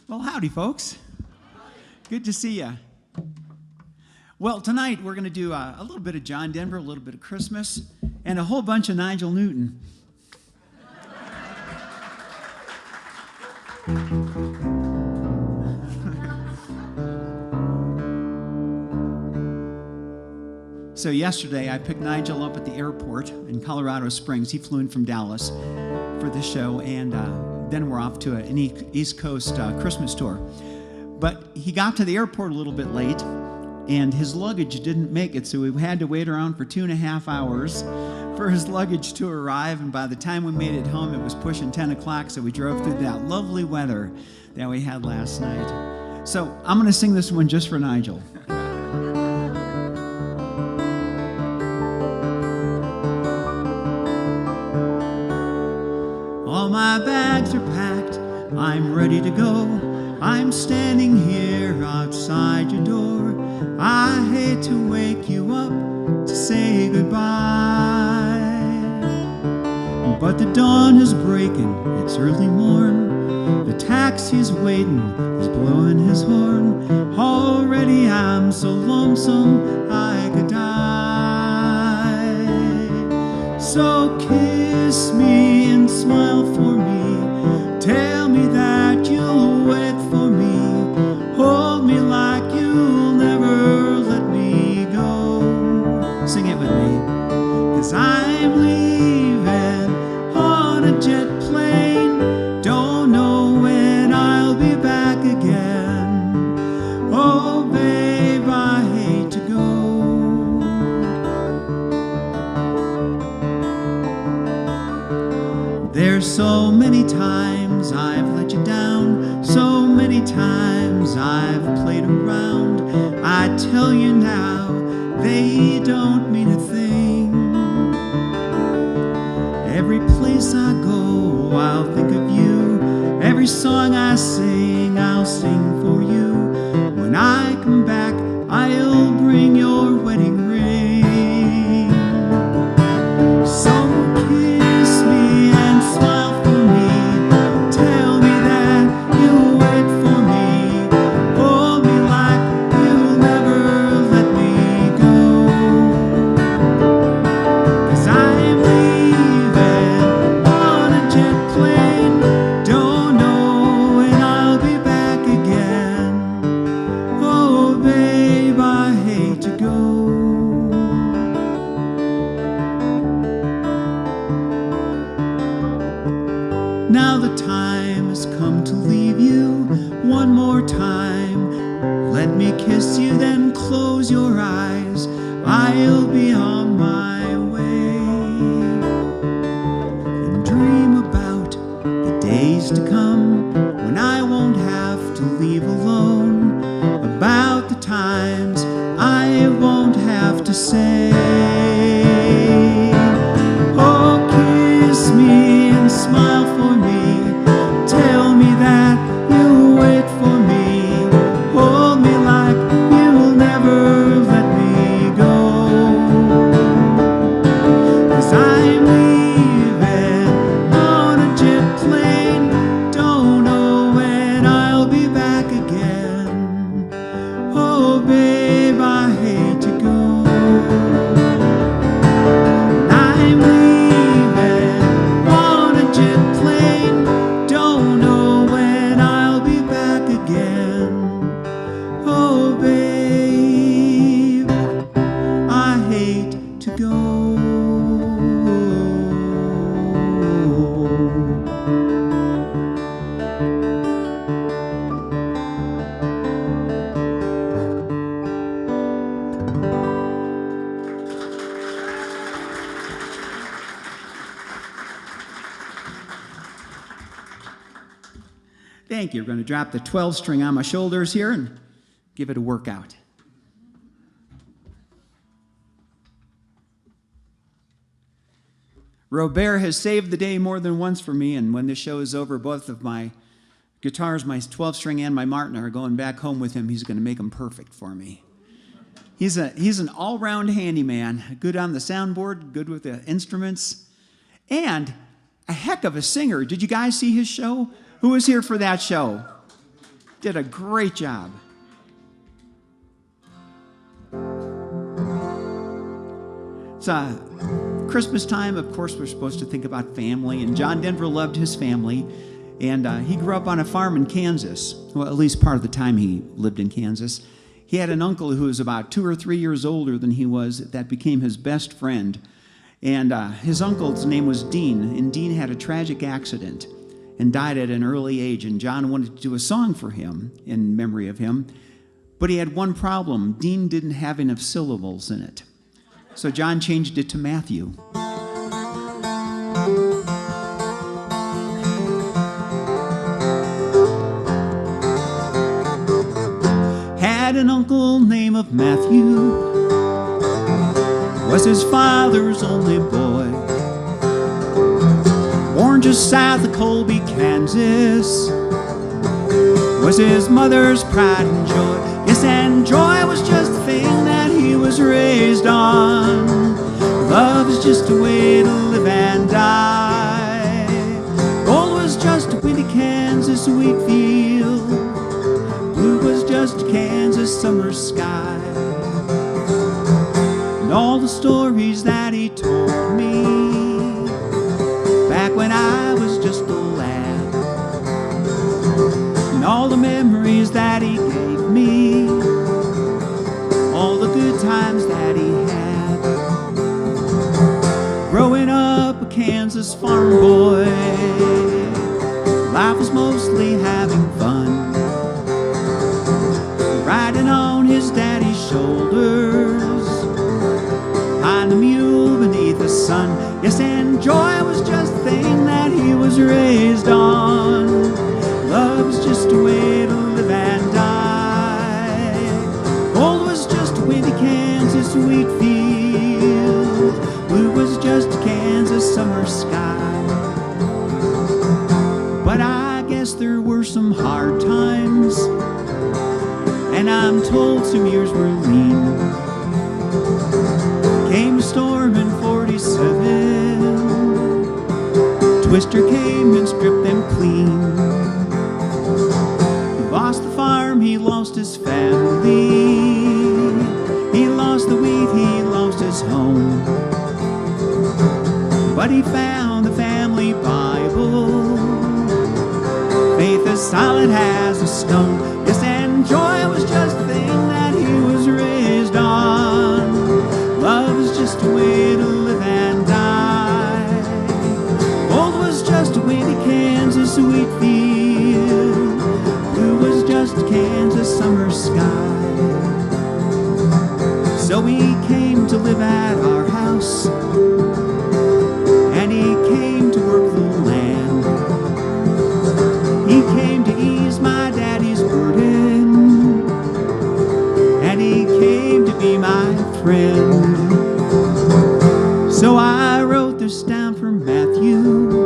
Well, howdy, folks. Good to see you. Well, tonight we're going to do a little bit of John Denver, a little bit of Christmas, and a whole bunch of Nigel Newton. So yesterday I picked Nigel up at the airport in Colorado Springs. He flew in from Dallas for the show, and then we're off to an East Coast Christmas tour. But he got to the airport a little bit late, and his luggage didn't make it, so we had to wait around for 2.5 hours for his luggage to arrive, and by the time we made it home, it was pushing 10 o'clock, so we drove through that lovely weather that we had last night. So I'm going to sing this one just for Nigel. All my bags are packed, I'm ready to go. I'm standing here outside your door. I hate to wake you up to say goodbye, but the dawn is breaking, it's early morn. The taxi's waiting, he's blowing his horn. Already I'm so lonesome I could die. So kiss me and smile for me. Tell me that you'll wait for me. Hold me like you'll never let me go. Sing it with me. 'Cause I'm leaving on a jet plane. Don't know when I'll be back again. Oh, babe, I hate to go. There's so many times I've let you down, so many times I've played around. I tell you now, they don't mean a thing. Every place I go, I'll think of you. Every song I sing, I'll sing for you. When I come back, I'll bring your wedding ring. So kiss me and smile for me. Tell me that you'll wait for me. Hold me like you'll never let me go. 'Cause I'm leaving on a jet plane. Don't know when I'll be back again. Oh, babe, I hate to go. Now the time has come to leave you one more time. Let me kiss you, then close your eyes. I'll be on my way. And dream about the days to come when I won't have to leave alone. About the times I won't have to say. Oh, kiss me and smile for me. Tell me that you'll wait for me. Hold me like you'll never let me go. 'Cause I'm leaving on a jet plane. Don't know when I'll be back again. Oh, babe, I hate to go. I'm leaving on a jet plane. Don't know when I'll be back again. Oh, babe, I hate to go. Thank you. We're going to drop the 12-string on my shoulders here and give it a workout. Robert has saved the day more than once for me, and when this show is over, both of my guitars, my 12-string and my Martin, are going back home with him. He's going to make them perfect for me. He's an all-round handyman, good on the soundboard, good with the instruments, and a heck of a singer. Did you guys see his show? Who was here for that show? Did a great job. It's Christmas time. Of course, we're supposed to think about family, and John Denver loved his family, and he grew up on a farm in Kansas. Well, at least part of the time he lived in Kansas. He had an uncle who was about 2 or 3 years older than he was that became his best friend, and his uncle's name was Dean, and Dean had a tragic accident and died at an early age, and John wanted to do a song for him in memory of him, but he had one problem. Dean didn't have enough syllables in it. So John changed it to Matthew. Had an uncle named of Matthew, was his father's only boy. Born just south of Colby, Kansas, was his mother's pride and joy. Yes, and joy was just the thing that he was raised on. Love is just a way to live and die. Gold was just a windy Kansas wheat field. Blue was just a Kansas summer sky. And all the stories that he told me back when I was just a lad, and all the memories that he gave me, all the good times that he had. Growing up a Kansas farm boy, life was mostly having fun, riding on his daddy's shoulders, behind the mule beneath the sun. Yes, and joy was just the thing that he was raised on. Love is just a way to live and die. Gold was just a windy Kansas wheat field. Blue was just a Kansas summer sky. But I guess there were some hard times, and I'm told some years were lean. Came a storm in 47. Twister came and stripped them clean. He lost the farm, he lost his family. He lost the wheat, he lost his home. But he found the family Bible. Faith as solid as a stone. Yes, and joy was just the thing that he was raised on. Love is just a way to live and die. Gold was just a windy Kansas wheat field. Blue was just a Kansas summer sky. So he came to live at our house, and he came to work the land. He came to ease my daddy's burden, and he came to be my friend. So I wrote this down for Matthew.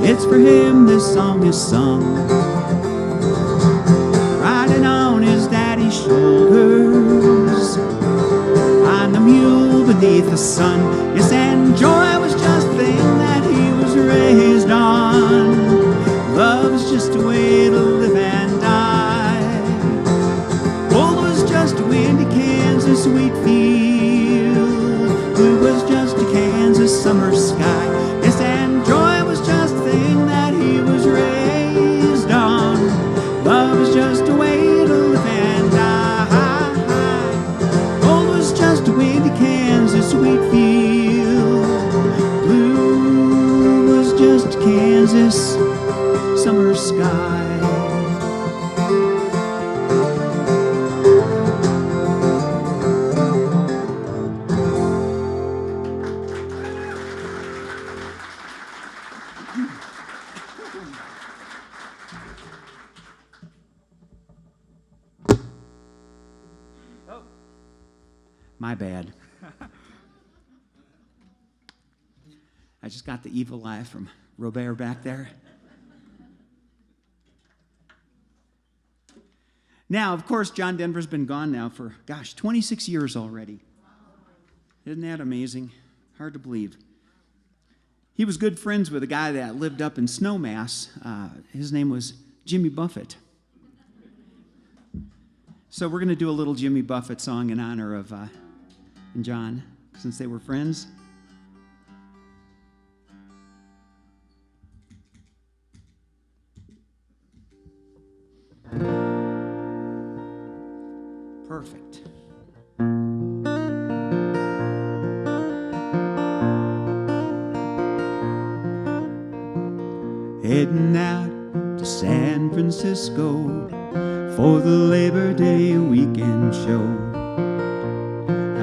It's for him this song is sung, riding on his daddy's shoulders, on the mule beneath the sun. Yes, and joy was just the thing that he was raised on. Love is just a way to live and die. Gold was just a windy Kansas wheat field. Blue was just a Kansas summer sky. Yes, and joy was just the thing that he was raised on. Love is just a way to live and die. Gold was just a windy Kansas wheat field. Blue was just Kansas summer sky. My bad. I just got the evil eye from Robert back there. Now, of course, John Denver's been gone now for, 26 years already. Isn't that amazing? Hard to believe. He was good friends with a guy that lived up in Snowmass. His name was Jimmy Buffett. So we're going to do a little Jimmy Buffett song in honor of John, since they were friends. Perfect. Heading out to San Francisco for the Labor Day weekend show.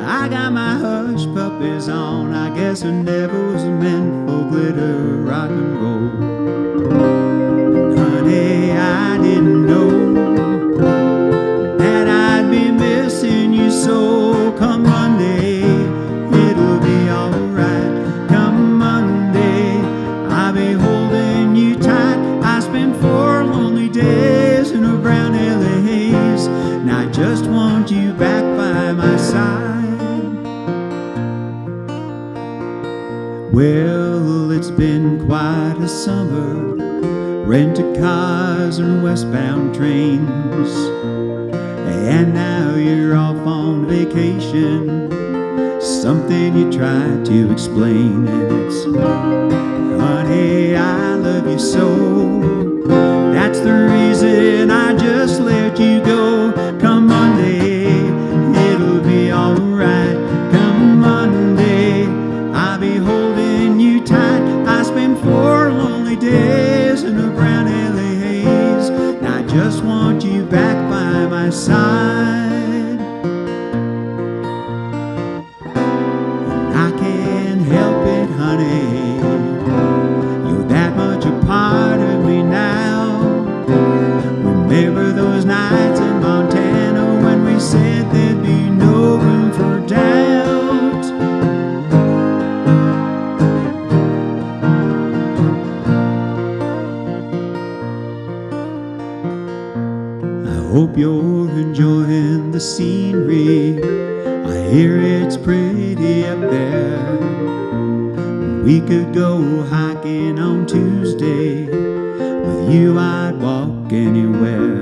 I got my hush puppies on. I guess I never was meant for glitter rock and roll. Honey, I didn't know that I'd be missing you so. Come Monday, it'll be alright. Come Monday, I'll be holding you tight. I spent 4 lonely days in a brown LA haze, and I just want you back by my side. Well, it's been quite a summer, rented cars and westbound trains, and now you're off on vacation. Something you try to explain, and it's, honey, I love you so. That's the reason I just let you go. Come Monday, it'll be alright. Come Monday, I'll be holding you tight. I spent 4 lonely days in a brown LA haze, and I just want you back by my side. And I can't help it, honey, you're that much a part of me now. Remember those nights in Montana when we said there'd be no room for doubt? I hope you're enjoying the scenery. I hear it's pretty up there. We could go hiking on Tuesday. With you I'd walk anywhere.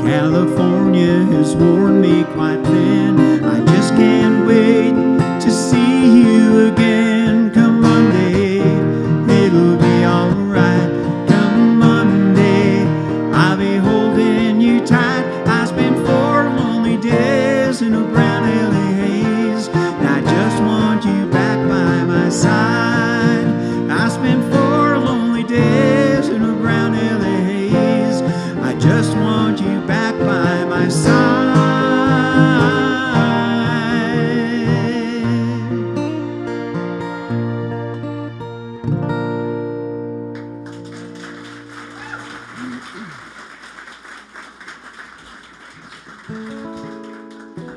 California has worn me quite thin. I just can't wait to see you again. Come Monday, it'll be alright. Come Monday, I'll be holding you tight. I spent 4 lonely days in a brown LA haze, and I just want you back by my side. I spent 4 lonely days in a brown LA haze. I just want you back by my side.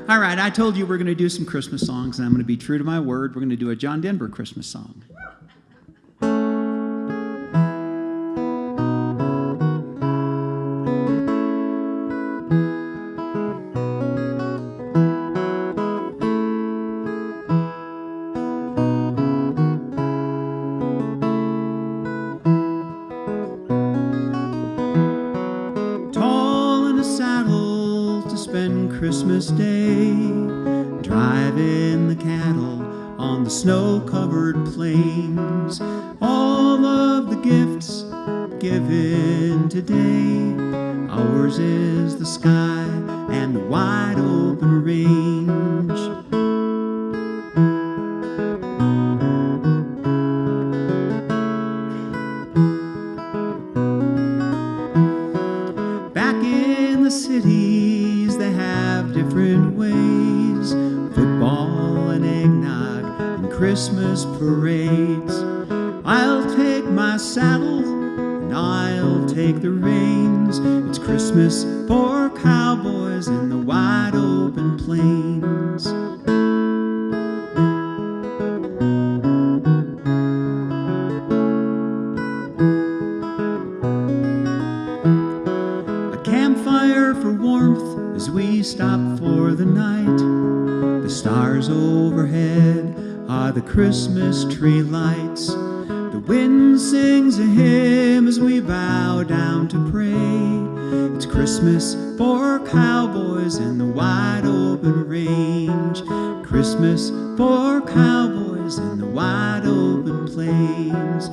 All right, I told you we're going to do some Christmas songs, and I'm going to be true to my word. We're going to do a John Denver Christmas song. Christmas Day, driving the cattle on the snow-covered plains. All of the gifts given today, ours is the sky and the wide open range. Back in the cities, they have different ways, football and eggnog and Christmas parades. I'll take my saddle and I'll take the reins. It's Christmas for cowboys in the wide open plains. A campfire for warmth as we stop for the night. The stars overhead are the Christmas tree lights. The wind sings a hymn as we bow down to pray. It's Christmas for cowboys in the wide open range. Christmas for cowboys in the wide open plains.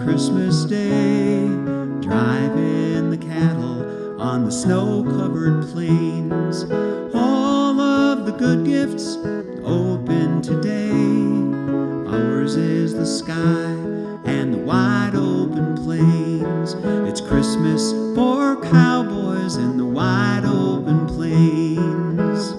Christmas Day, driving the cattle on the snow-covered plains. All of the good gifts open today. Ours is the sky and the wide open plains. It's Christmas for cowboys in the wide open plains.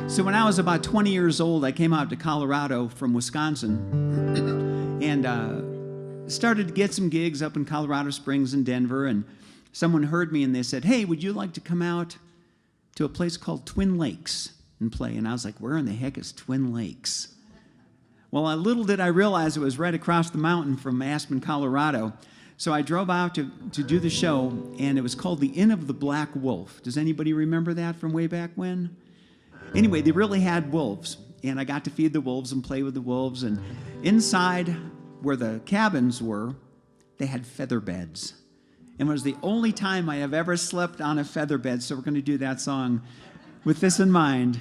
So when I was about 20 years old, I came out to Colorado from Wisconsin and started to get some gigs up in Colorado Springs and Denver. And someone heard me and they said, "Hey, would you like to come out to a place called Twin Lakes and play?" And I was like, "Where in the heck is Twin Lakes?" Well, little did I realize it was right across the mountain from Aspen, Colorado. So I drove out to do the show, and it was called the Inn of the Black Wolf. Does anybody remember that from way back when? Anyway, they really had wolves, and I got to feed the wolves and play with the wolves. And inside where the cabins were, they had feather beds. And it was the only time I have ever slept on a feather bed, so we're going to do that song with this in mind.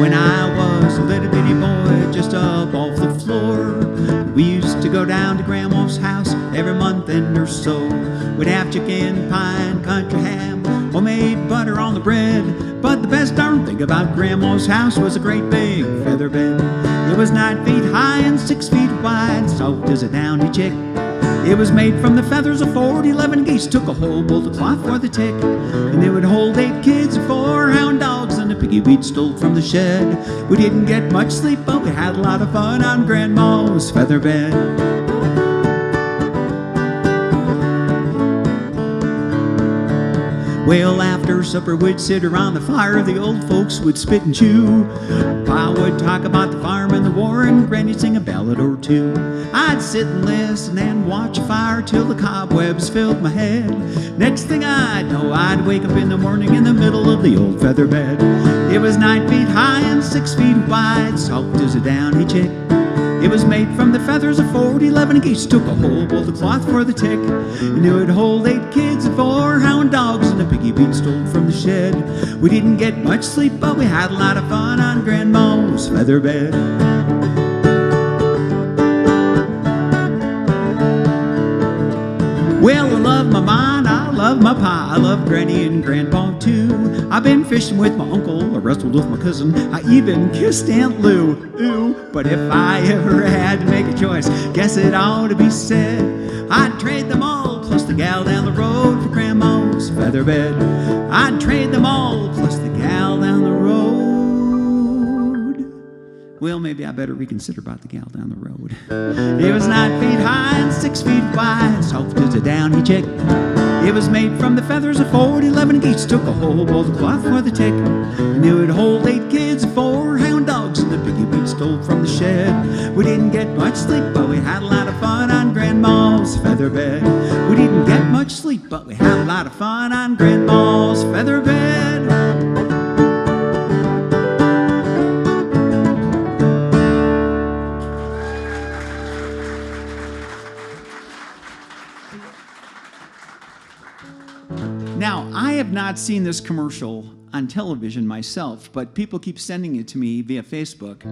When I was a little bitty boy, just up off the floor, we used to go down to Grandma's house every month and or so. We'd have chicken pie and country ham, homemade butter on the bread. But the best darn thing about Grandma's house was a great big feather bed. It was 9 feet high and 6 feet wide, soft as a downy chick. It was made from the feathers of 11 geese, took a whole bolt of cloth for the tick. And it would hold 8 kids and 4 hound dogs and a piggy we'd stole from the shed. We didn't get much sleep, but we had a lot of fun on Grandma's feather bed. Well, after supper we'd sit around the fire, the old folks would spit and chew. Pa would talk about the farm and the war, and Granny'd sing a ballad or two. I'd sit and listen and watch a fire till the cobwebs filled my head. Next thing I'd know, I'd wake up in the morning in the middle of the old feather bed. It was 9 feet high and 6 feet wide, soft as a downy chick. It was made from the feathers of 11 geese, took a whole bolt of cloth for the tick. And it would hold 8 kids and 4 hound dogs and a piggy we'd stole from the shed. We didn't get much sleep, but we had a lot of fun on Grandma's feather bed. Well, I love my ma and I love my pa. I love Granny and Grandpa too. I've been fishing with my uncle, I wrestled with my cousin, I even kissed Aunt Lou. Ooh, but if I ever had to make a choice, guess it ought to be said, I'd trade them all plus the gal down the road for Grandma's feather bed. I'd trade them all plus the gal down the road. Well, maybe I better reconsider about the gal down the road. It was 9 feet high and 6 feet wide, soft as a downy chick. It was made from the feathers of 11 geese, took a whole bolt of cloth for the tick. And it would hold 8 kids and 4 hound dogs and the piggy we'd stole from the shed. We didn't get much sleep, but we had a lot of fun on Grandma's feather bed. We didn't get much sleep, but we had a lot of fun on Grandma's feather bed. Now, I have not seen this commercial on television myself, but people keep sending it to me via Facebook.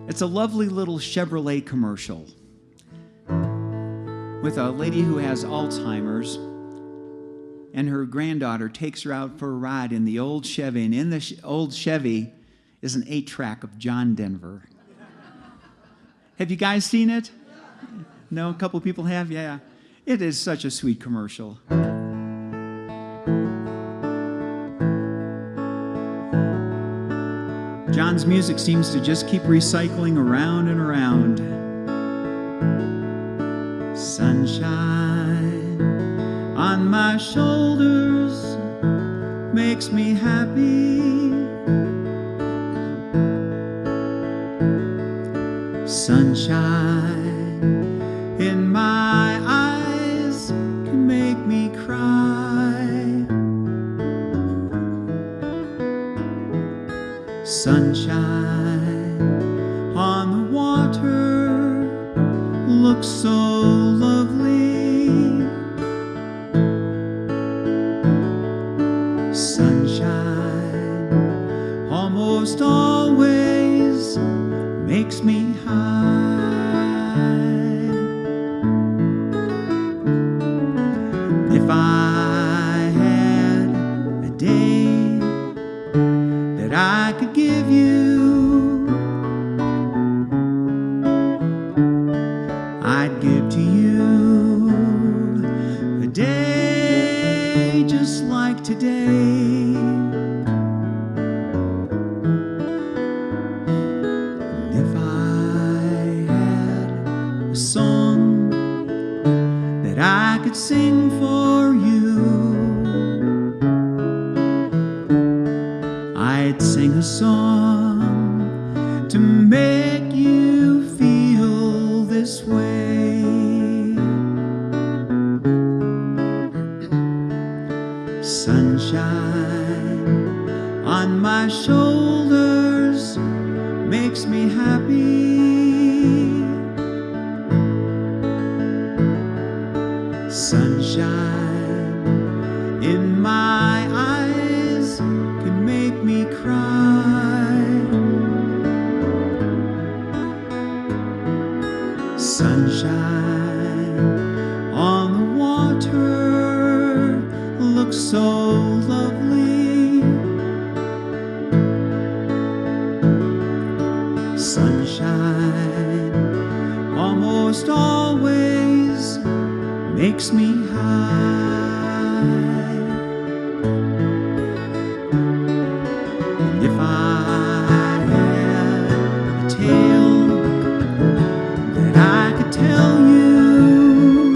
It's a lovely little Chevrolet commercial with a lady who has Alzheimer's, and her granddaughter takes her out for a ride in the old Chevy, and in the old Chevy is an 8-track of John Denver. Have you guys seen it? No, a couple people have? Yeah. It is such a sweet commercial. John's music seems to just keep recycling around and around. Sunshine on my shoulders makes me happy. Sunshine in my eyes can make me cry. Sunshine on the water looks so lovely. Sunshine almost always makes me high. If I had a day that I could give you, I'd give to you a day just like today. If I had a song that I could sing for you, I'd sing a song to make you feel this way. Sunshine on my shoulders makes me happy. Sunshine in my eyes can make me cry. Sunshine on the water looks so lovely. Sunshine almost always makes me high. And if I had a tale that I could tell you,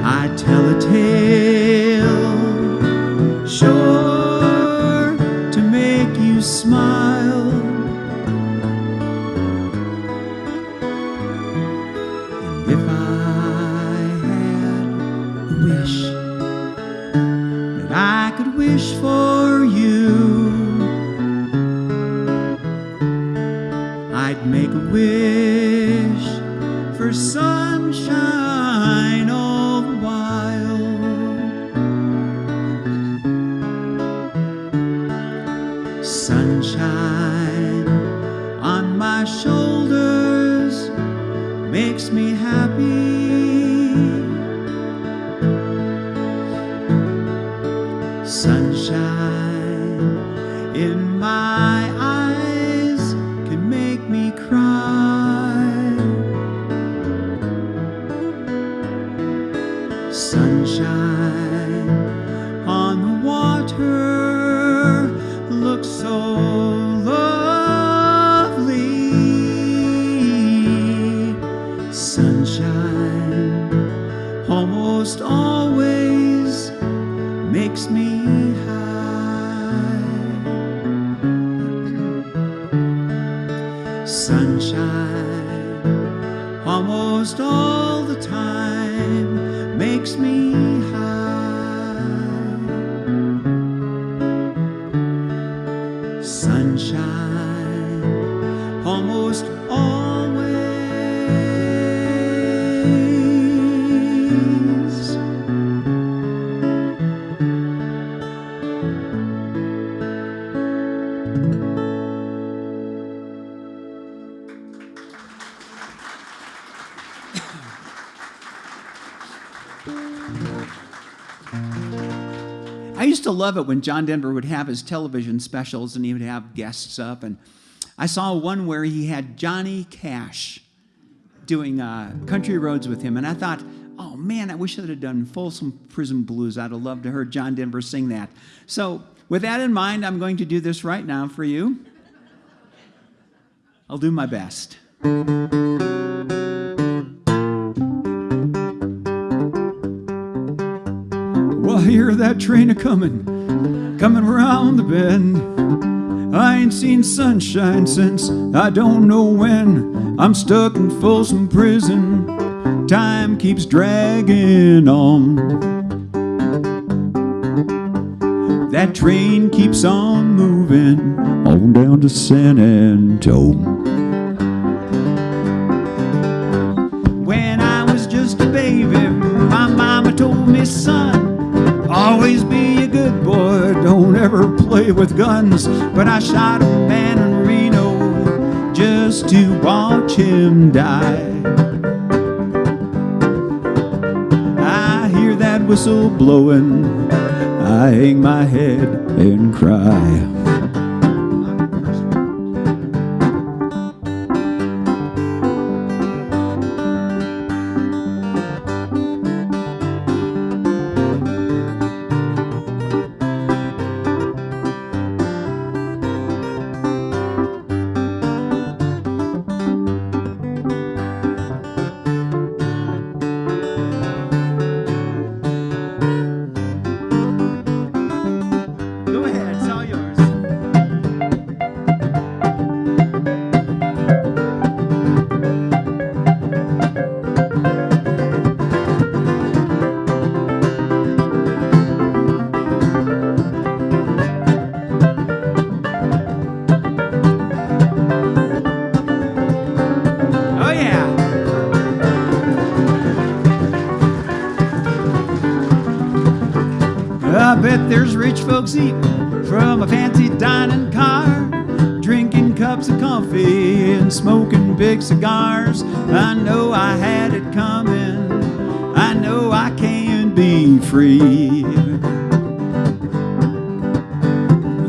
I'd tell a tale sure to make you smile. And if I had a wish that I could wish for you, I'd make a wish for sunshine all the while. Sunshine on my shoulders makes me happy. Sunshine in my eyes can make me cry. Sunshine on the water looks so lovely. Sunshine almost always makes me high. Sunshine almost all the time makes me high. Sunshine almost always. I used to love it when John Denver would have his television specials and he would have guests up, and I saw one where he had Johnny Cash doing country roads with him, and I thought, oh man, I wish I would have done Folsom Prison Blues. I'd have loved to heard John Denver sing that. So with that in mind, I'm going to do this right now for you. I'll do my best. Well, I hear that train a-coming, coming around the bend. I ain't seen sunshine since I don't know when. I'm stuck in Folsom Prison. Time keeps dragging on. That train keeps on moving on down to San Antone. When I was just a baby, my mama told me, son, always be a good boy, don't ever play with guns. But I shot a man in Reno just to watch him die. I hear that whistle blowing, I hang my head and cry. I bet there's rich folks eating from a fancy dining car, drinking cups of coffee and smoking big cigars. I know I had it coming, I know I can be free.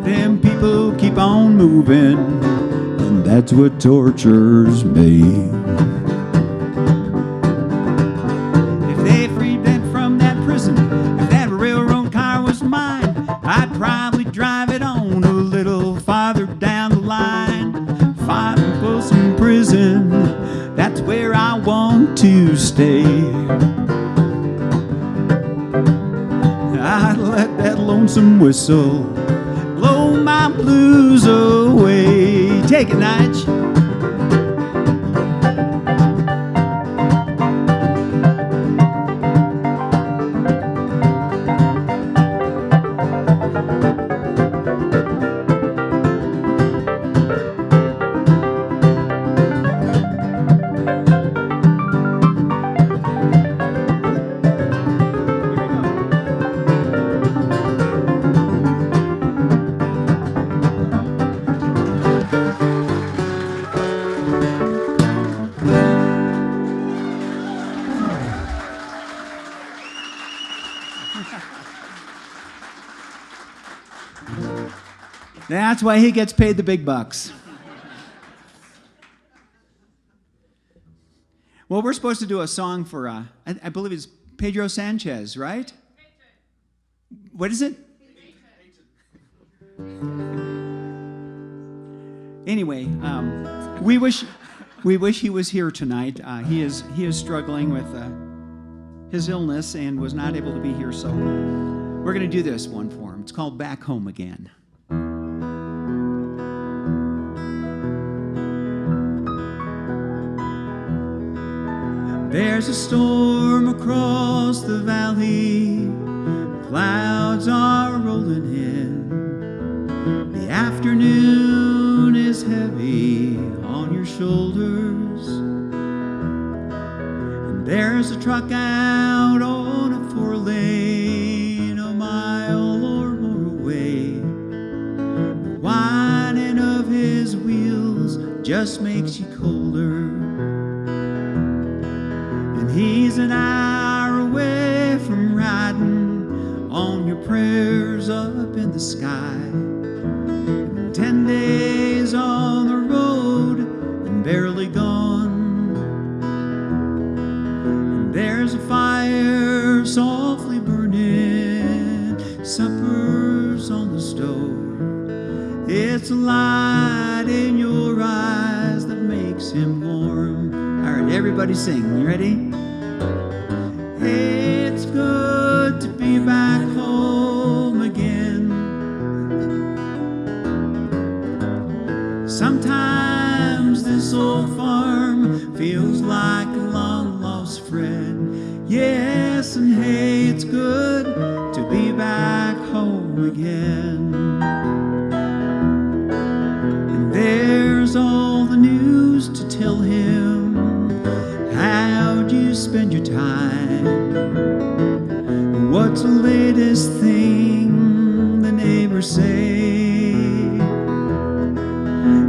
Them people keep on moving, and that's what tortures me. If they freed them from that prison, if that railroad car was mine, I'd probably drive it on a little farther down the line. Five in Folsom Prison, that's where I want to stay. I'd let that lonesome whistle blow my blues away. Take it, Nige. That's why he gets paid the big bucks. Well, we're supposed to do a song for, I believe it's Pedro Sanchez, right? What is it? Anyway, we wish he was here tonight. He is struggling with his illness and was not able to be here, so we're going to do this one for him. It's called Back Home Again. There's a storm across the valley, clouds are rolling in. The afternoon is heavy on your shoulders, and there's a truck out on a 4-lane, a mile or more away. The whining of his wheels just makes you colder. He's an hour away from riding on your prayers up in the sky. 10 days on the road. barely gone. And there's a fire softly burning, supper's on the stove. It's a light in your eyes that makes him warm. All right, everybody sing. You ready? It's good to be back home again. Sometimes this old farm feels like a long-lost friend. Yes, and hey, it's good to be back home again. And there's all the news to tell him. How'd you spend your time? What's the latest thing the neighbors say?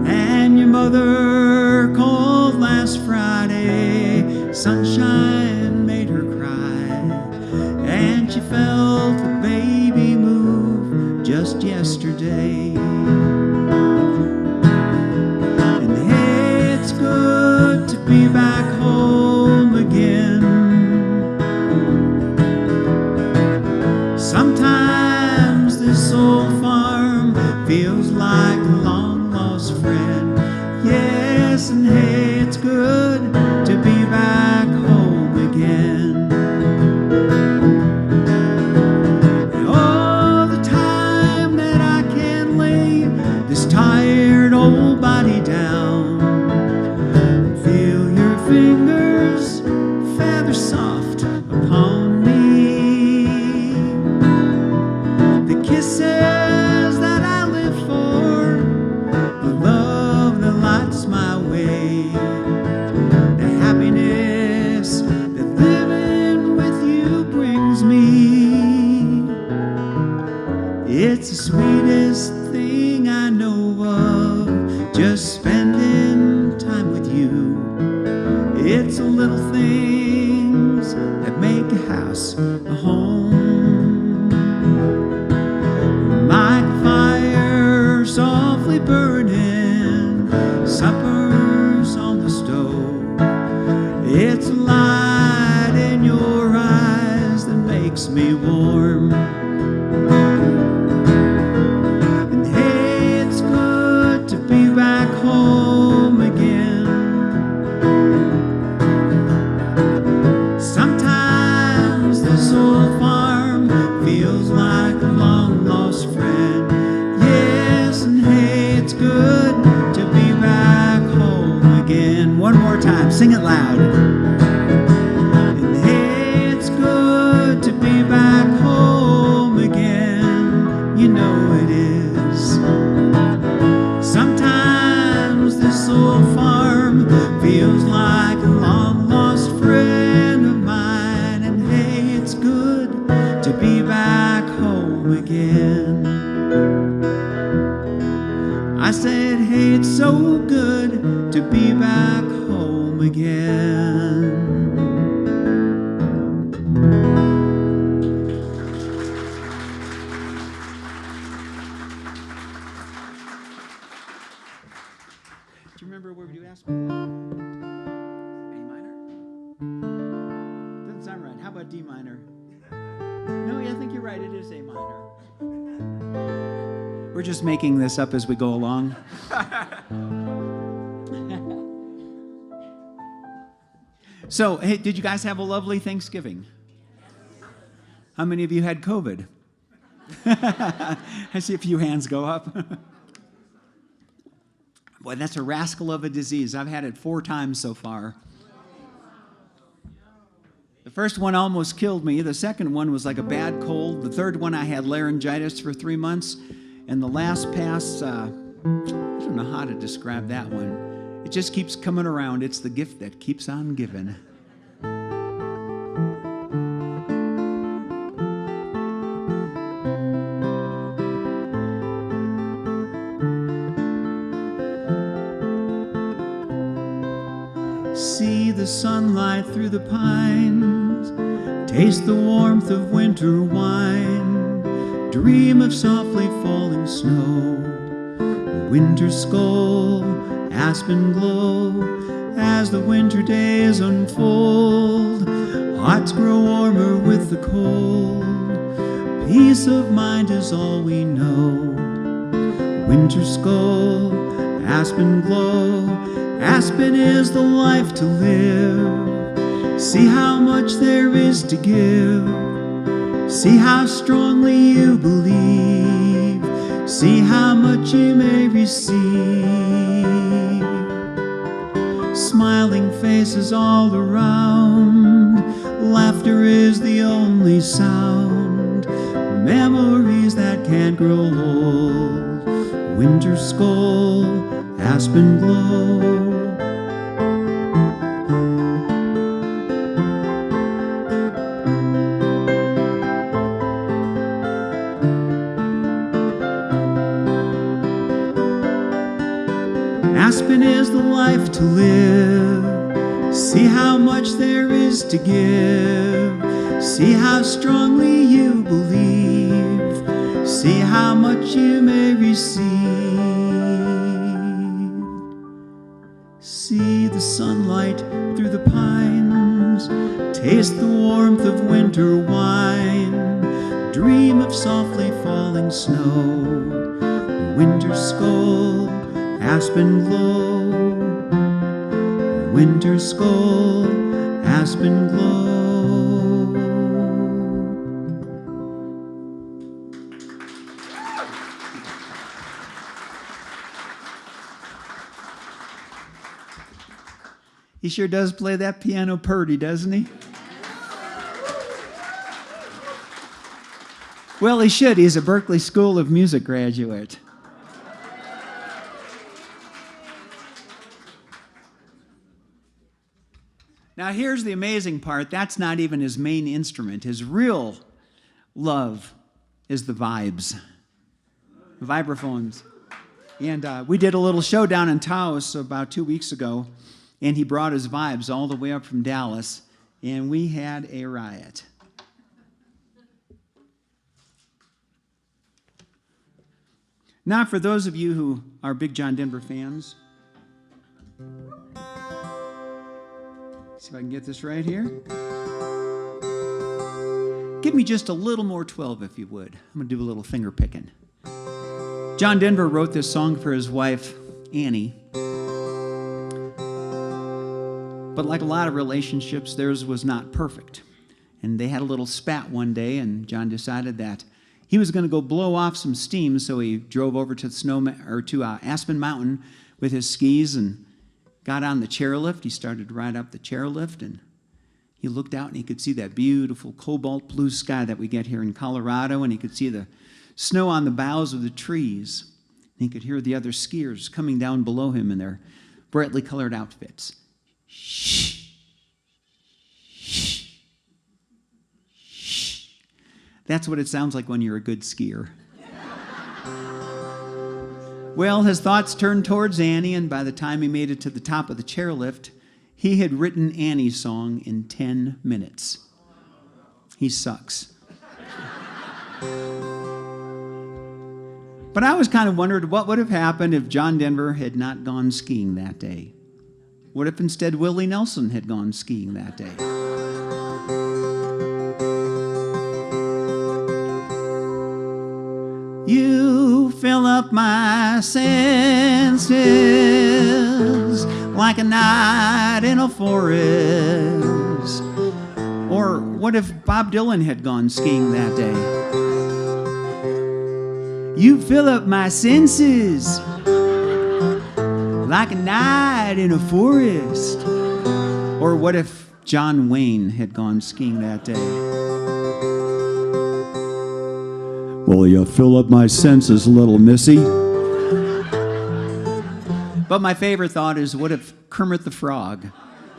And your mother called last Friday. Sunshine made her cry, and she felt the baby move just yesterday. And hey, it's good to be back home again. Sometimes this old farm feels like a long-lost friend. Yes, and hey, it's good to be back home again. And all the time that I can lay this tired old body down, feel your fingers feather soft upon me. The kisses that I live for, the love that lights my way, the happiness that living with you brings me. It's the sweetest thing I know of, just spending time with you. It's the little things that make a house a home. Like a fire softly burning, supper's on the stove. It's a light in your eyes that makes me warm. And hey, it's good to be back home again. Sometimes this old farm feels like a long-lost friend. Yes, and hey, it's good to be back home again. One more time, sing it loud. And hey, it's good to be back home again. You know it is. Sometimes this old farm feels like a long-lost friend of mine. And hey, it's good to be back home again. I said, hey, it's so good to be back home again. Do you remember where you asked me? A minor? Doesn't sound right. How about D minor? No, yeah, I think you're right. It is A minor. We're just making this up as we go along. So, hey, did you guys have a lovely Thanksgiving? How many of you had COVID? I see a few hands go up. Boy, that's a rascal of a disease. I've had it 4 times so far. The first one almost killed me. The second one was like a bad cold. The third one, I had laryngitis for 3 months. And the last pass, I don't know how to describe that one. It just keeps coming around. It's the gift that keeps on giving. See the sunlight through the pines, taste the warmth of winter wine, dream of softly falling snow, a winter skull aspen glow as the winter days unfold. Hearts grow warmer with the cold. Peace of mind is all we know. Winter skull, aspen glow. Aspen is the life to live. See how much there is to give. See how strongly you believe. See how much you may receive. Smiling faces all around. Laughter is the only sound. Memories that can't grow old. Winter skull, aspen glow. Aspen is the life to live. See how much there is to give. See how strongly you believe. See how much you may receive. See the sunlight through the pines. Taste the warmth of winter wine. Dream of softly falling snow. Winter skull, aspen glow. Winter skull, aspen glow. He sure does play that piano purty, doesn't he? Well, he should. He's a Berklee School of Music graduate. Now, here's the amazing part. That's not even his main instrument. His real love is the vibes, the vibraphones. And we did a little show down in Taos about 2 weeks ago, and he brought his vibes all the way up from Dallas, and we had a riot. Now, for those of you who are big John Denver fans, see if I can get this right here. Give me just a little more 12, if you would. I'm going to do a little finger picking. John Denver wrote this song for his wife, Annie. But like a lot of relationships, theirs was not perfect. And they had a little spat one day, and John decided that he was going to go blow off some steam, so he drove over to Aspen Mountain with his skis and got on the chairlift. He started to ride up the chairlift, and he looked out and he could see that beautiful cobalt blue sky that we get here in Colorado, and he could see the snow on the boughs of the trees. And he could hear the other skiers coming down below him in their brightly colored outfits. Shh. Shh. Shh. That's what it sounds like when you're a good skier. Well, his thoughts turned towards Annie, and by the time he made it to the top of the chairlift, he had written Annie's song in 10 minutes. He sucks. But I was kind of wondered what would have happened if John Denver had not gone skiing that day. What if instead Willie Nelson had gone skiing that day? You fill up my senses like a night in a forest. Or what if Bob Dylan had gone skiing that day? You fill up my senses like a night in a forest. Or what if John Wayne had gone skiing that day? Well, you fill up my senses, little missy. But my favorite thought is, what if Kermit the Frog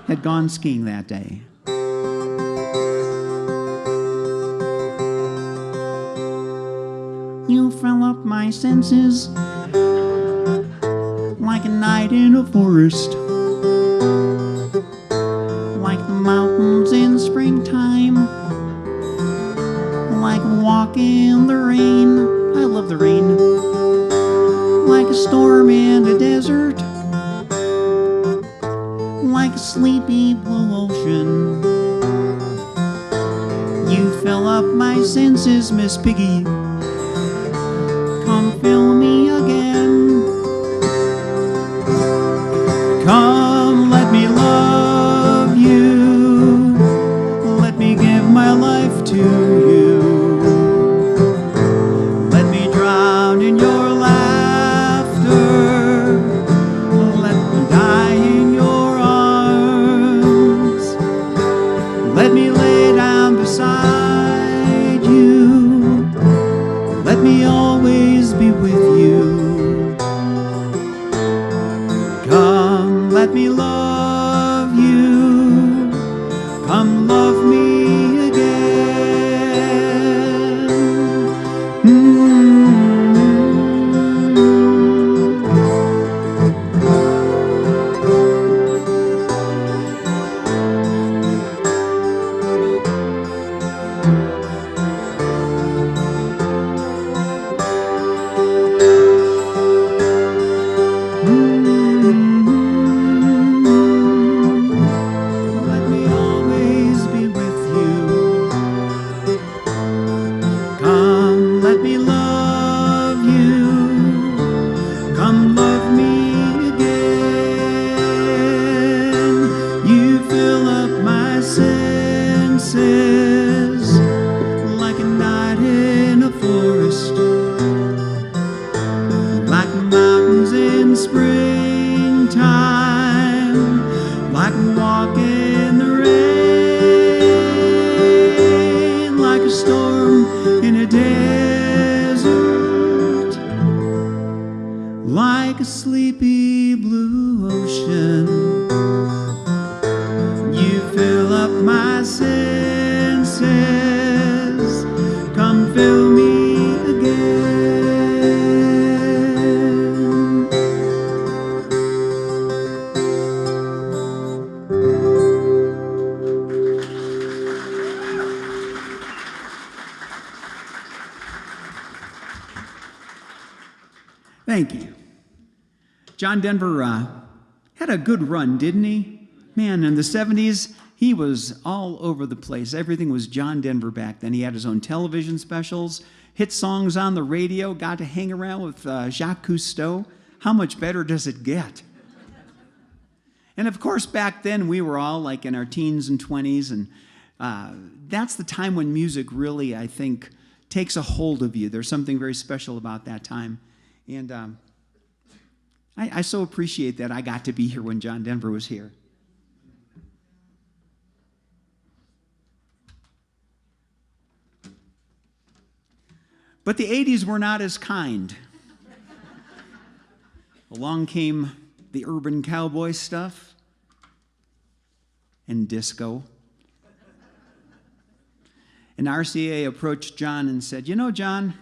had gone skiing that day? You fill up my senses like a night in a forest, like the mountains in springtime, like a walk in the rain. I love the rain. Like a storm in the desert, a sleepy blue ocean. You fill up my senses, Miss Piggy. Come fill me again. Come, let me love you. Let me give my life to you. Let me drown in your laughter. Let me die in your arms. Let me lay down beside you. Let me always be with you. Come, let me love you. Come, love me again. Let me always be with you. Come, let me love you. Come, love me again. You fill up my senses like a night in a forest, like mountains in springtime, like a walk in the rain, like a storm in a desert, like a sleepy blue ocean. You fill up my senses. Come fill me again. Thank you. John Denver had a good run, didn't he? Man, in the 70s, he was all over the place. Everything was John Denver back then. He had his own television specials, hit songs on the radio, got to hang around with Jacques Cousteau. How much better does it get? And of course, back then, we were all like in our teens and 20s, and that's the time when music really, I think, takes a hold of you. There's something very special about that time. And I so appreciate that I got to be here when John Denver was here. But the 80s were not as kind. Along came the urban cowboy stuff and disco. And RCA approached John and said, "You know, John,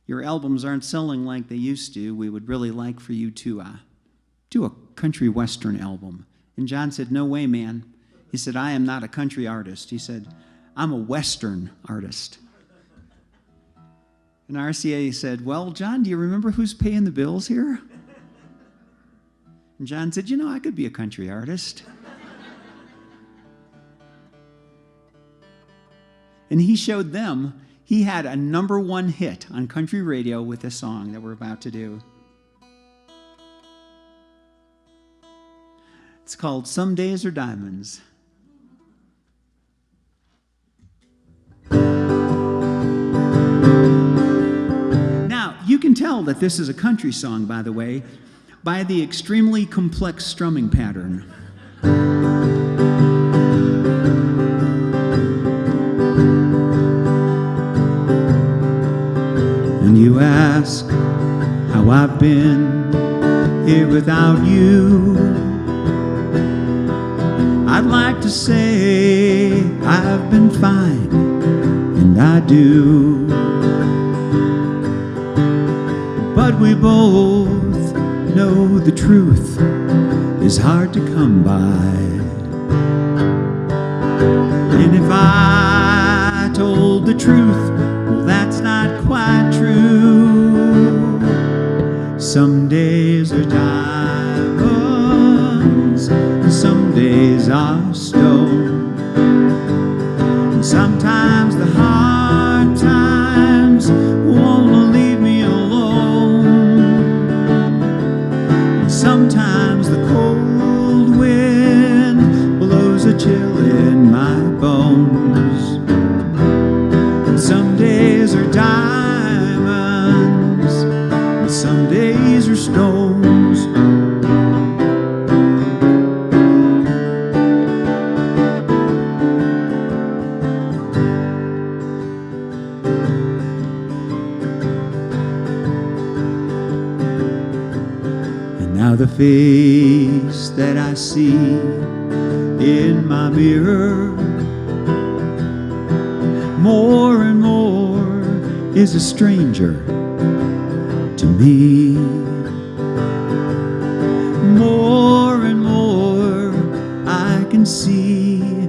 your albums aren't selling like they used to. We would really like for you to do a country western album." And John said, "No way, man." He said, "I am not a country artist." He said, "I'm a western artist." And RCA said, "Well, John, do you remember who's paying the bills here?" And John said, "You know, I could be a country artist." And he showed them he had a #1 hit on country radio with this song that we're about to do. It's called "Some Days Are Diamonds." Now, you can tell that this is a country song, by the way, by the extremely complex strumming pattern. And you ask how I've been here without you. I'd like to say I've been fine, and I do. But we both know the truth is hard to come by. And if I told the truth, well, that's not quite true. Some days are diamonds, and some days are stone. And sometimes the hard times won't leave me alone. And sometimes the cold wind blows a chill in my bones. And some days are diamonds, and some days are stones. The face that I see in my mirror, more and more is a stranger to me. More and more I can see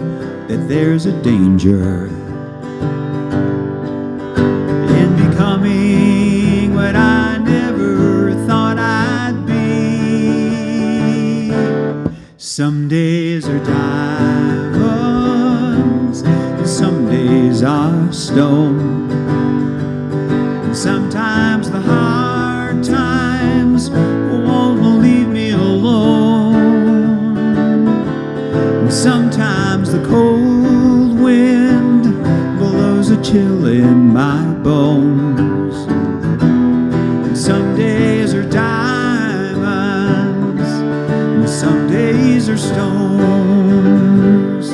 that there's a danger in becoming what I never thought I'd be. Some days are diamonds, and some days are stone. And sometimes the hard times won't leave me alone. And sometimes the cold wind blows a chill in my bones. And some days are diamonds, and some days are stones.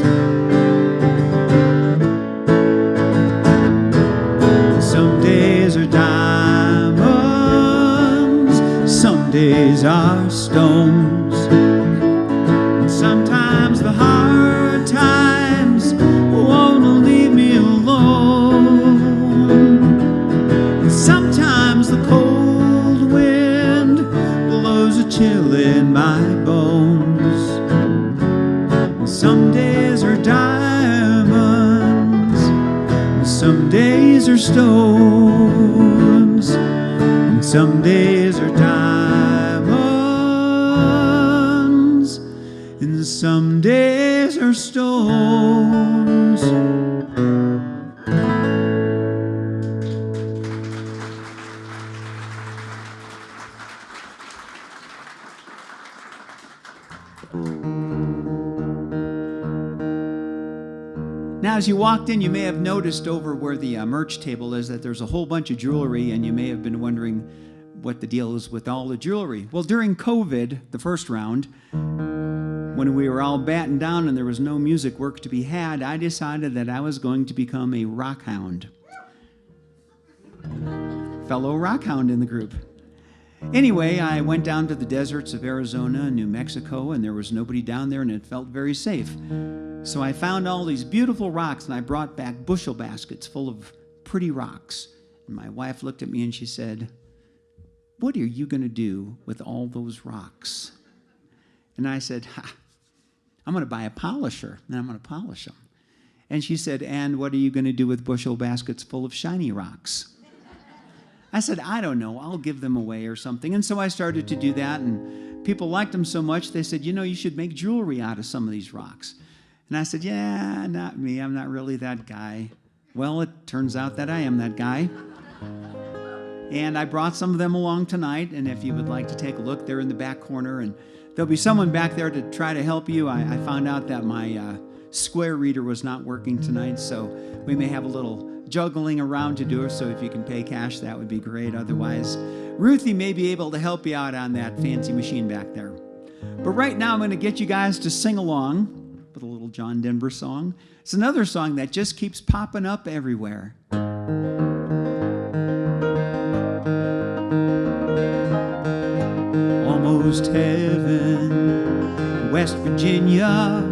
Some days are diamonds, some days are stones. And sometimes the hard times won't leave me alone. And sometimes the cold wind blows a chill in my bones. Some days are diamonds, and some days are stones. And some days are diamonds, and some days are stones. Now, as you walked in, you may have noticed over where the merch table is that there's a whole bunch of jewelry, and you may have been wondering what the deal is with all the jewelry. Well, during COVID, the first round, when we were all battened down and there was no music work to be had, I decided that I was going to become a rock hound. Fellow rock hound in the group. Anyway, I went down to the deserts of Arizona and New Mexico, and there was nobody down there, and it felt very safe. So I found all these beautiful rocks, and I brought back bushel baskets full of pretty rocks. And my wife looked at me and she said, "What are you going to do with all those rocks?" And I said, "I'm going to buy a polisher, and I'm going to polish them." And she said, "And what are you going to do with bushel baskets full of shiny rocks?" I said, "I don't know, I'll give them away or something." And so I started to do that, and people liked them so much, they said, "You should make jewelry out of some of these rocks." And I said, "Yeah, not me, I'm not really that guy." Well, it turns out that I am that guy. And I brought some of them along tonight, and if you would like to take a look, they're in the back corner, and there'll be someone back there to try to help you. I found out that my square reader was not working tonight, so we may have a little juggling around to do it, so if you can pay cash, that would be great. Otherwise, Ruthie may be able to help you out on that fancy machine back there. But right now, I'm going to get you guys to sing along with a little John Denver song. It's another song that just keeps popping up everywhere. Almost heaven, West Virginia,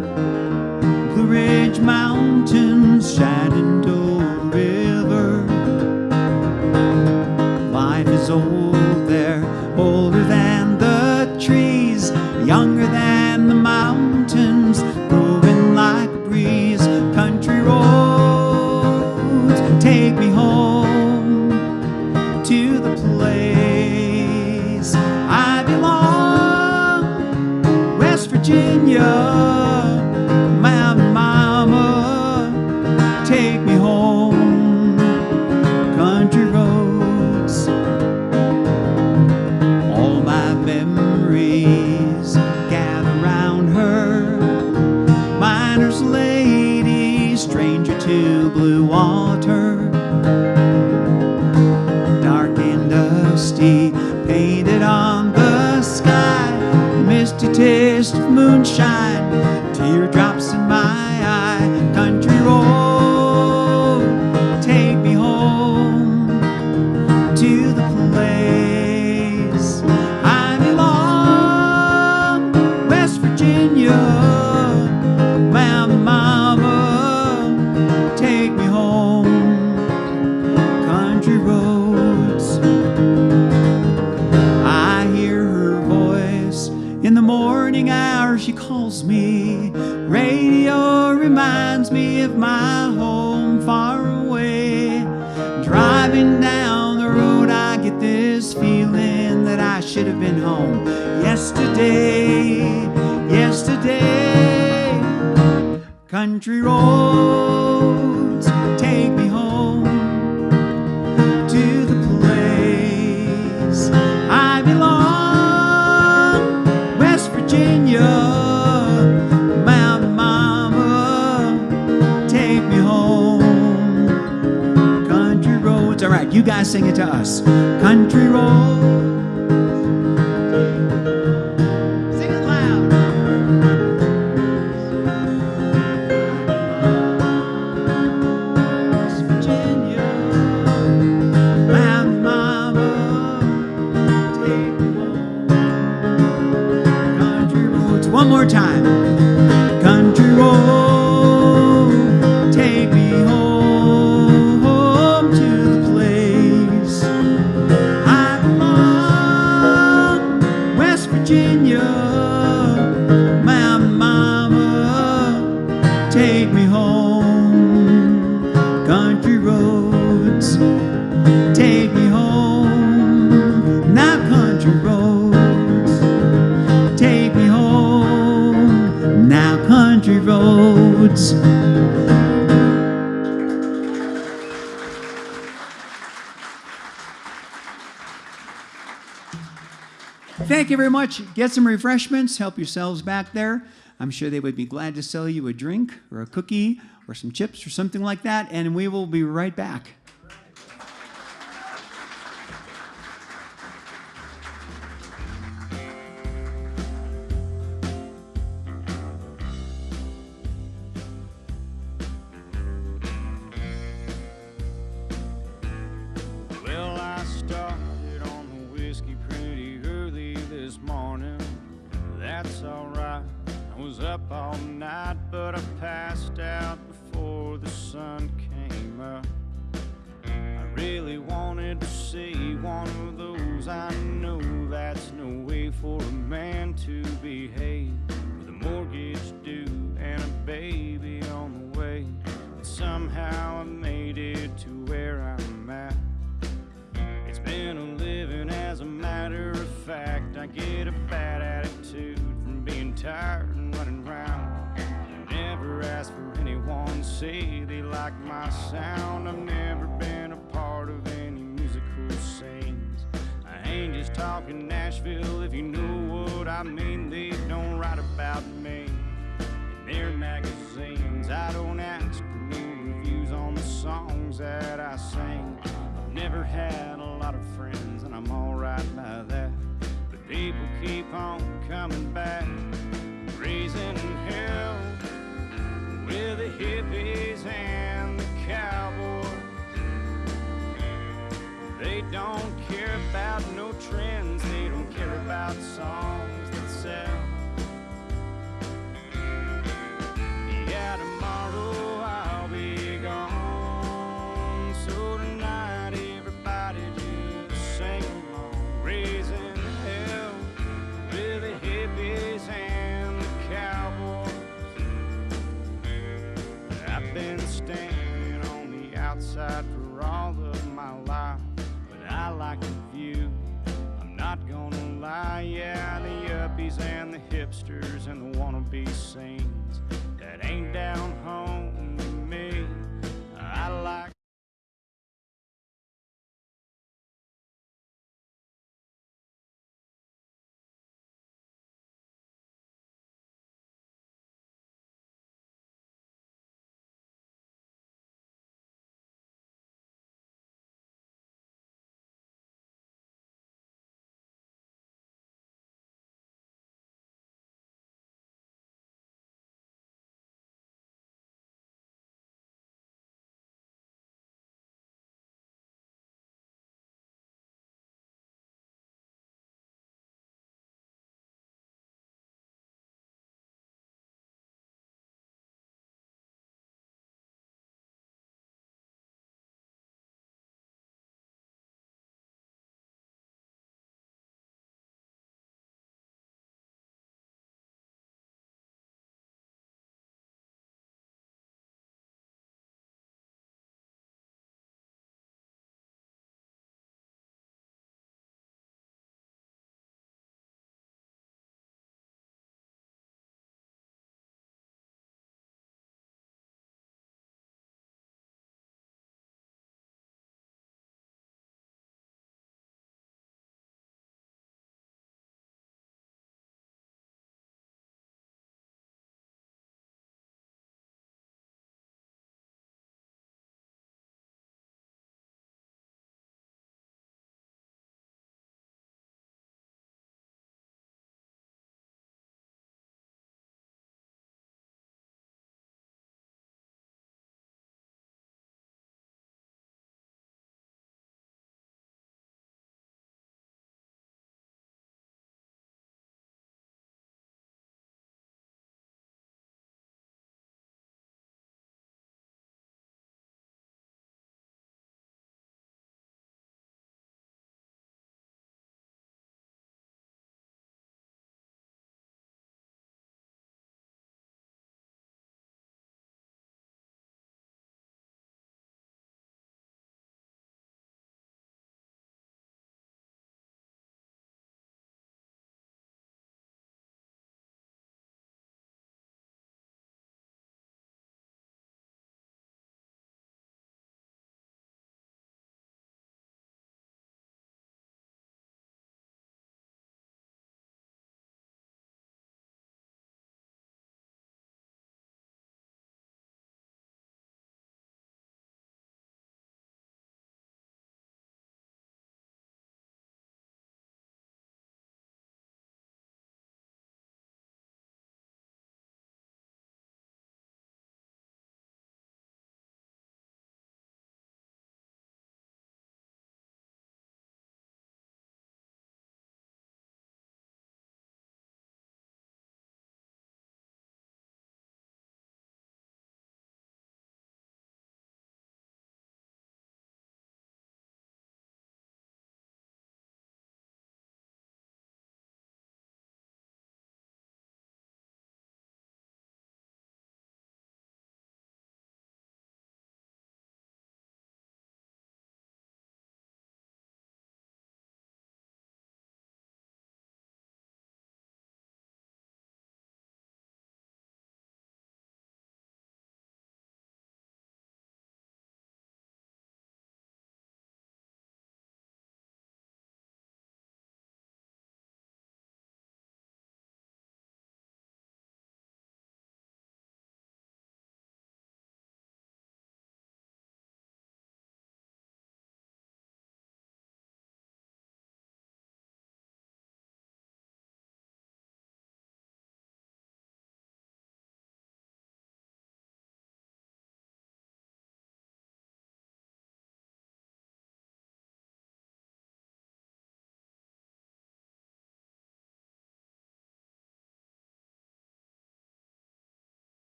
Blue Ridge Mountains, Shenandoah River. Life is old there, older than the trees, younger than the mountains, growing like a breeze. Country roads, take me home to the place I belong. West Virginia, country to blue water, dark and dusty, painted on the sky, misty taste of moonshine, teardrops in my eye. Country road, take me home to the place I belong, West Virginia, Mountain Mama, take me home. Country roads, I hear her voice in the morning hour, she calls me. Radio reminds me of my home far away. Driving down the road, I get this feeling that I should have been home yesterday, yesterday. Country roads, take me home to the place I belong, West Virginia, Mountain Mama, take me home. Country roads. All right, you guys sing it to us. Country roads. Sing it loud. West Virginia, Mountain Mama, take me home. Country roads. One more time. Country road, take me home to the place I belong, West Virginia, Mountain Mama, take me home. Country roads, take me home. Now country roads, take me home. Now country roads. Thank you very much. Get some refreshments. Help yourselves back there. I'm sure they would be glad to sell you a drink or a cookie or some chips or something like that, and we will be right back. Well, I started on the whiskey pretty early this morning. That's alright. I was up all night, but I passed out before the sun came up. I really wanted to see one of those. I know that's no way for a man to behave, with a mortgage due and a baby on the way. And somehow I made it to where I'm at. It's been a living as a matter of fact. I get a bad attitude from being tired and running around. I never ask for anyone to say they like my sound. I've never been a part of any musical scenes. I ain't just talking Nashville, if you know what I mean. They don't write about me in their magazines. I don't ask for new reviews on the songs that I sing. I've never had a lot of friends, and I'm alright by that. But people keep on coming back, raising hell with the hippies and the cowboys. They don't care about no trends, they don't care about songs that sell. Yeah, tomorrow I'll be gone, so tonight everybody just sing along, raising hell with the hippies and the cowboys. I've been standing on the outside for all of my life, but I like the view, I'm not gonna lie. Yeah, the yuppies and the hipsters and the wannabe scenes, that ain't down home to me. I like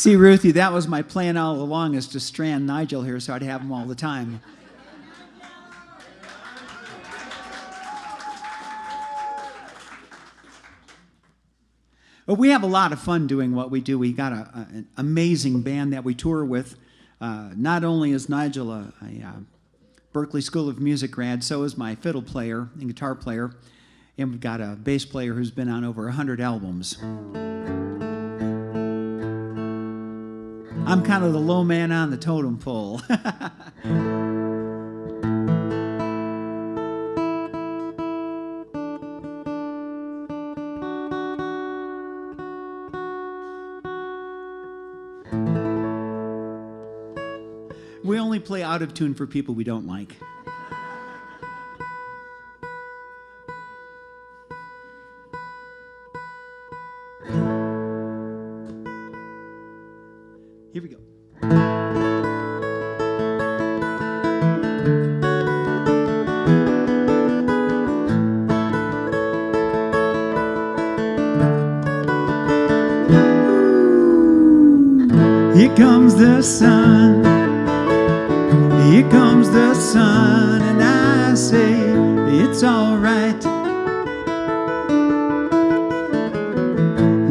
See, Ruthie, that was my plan all along, is to strand Nigel here so I'd have him all the time. But we have a lot of fun doing what we do. We got an amazing band that we tour with. Not only is Nigel a Berklee School of Music grad, so is my fiddle player and guitar player. And we've got a bass player who's been on over 100 albums. I'm kind of the low man on the totem pole. We only play out of tune for people we don't like. Here we go. Here comes the sun. Here comes the sun, and I say it's all right.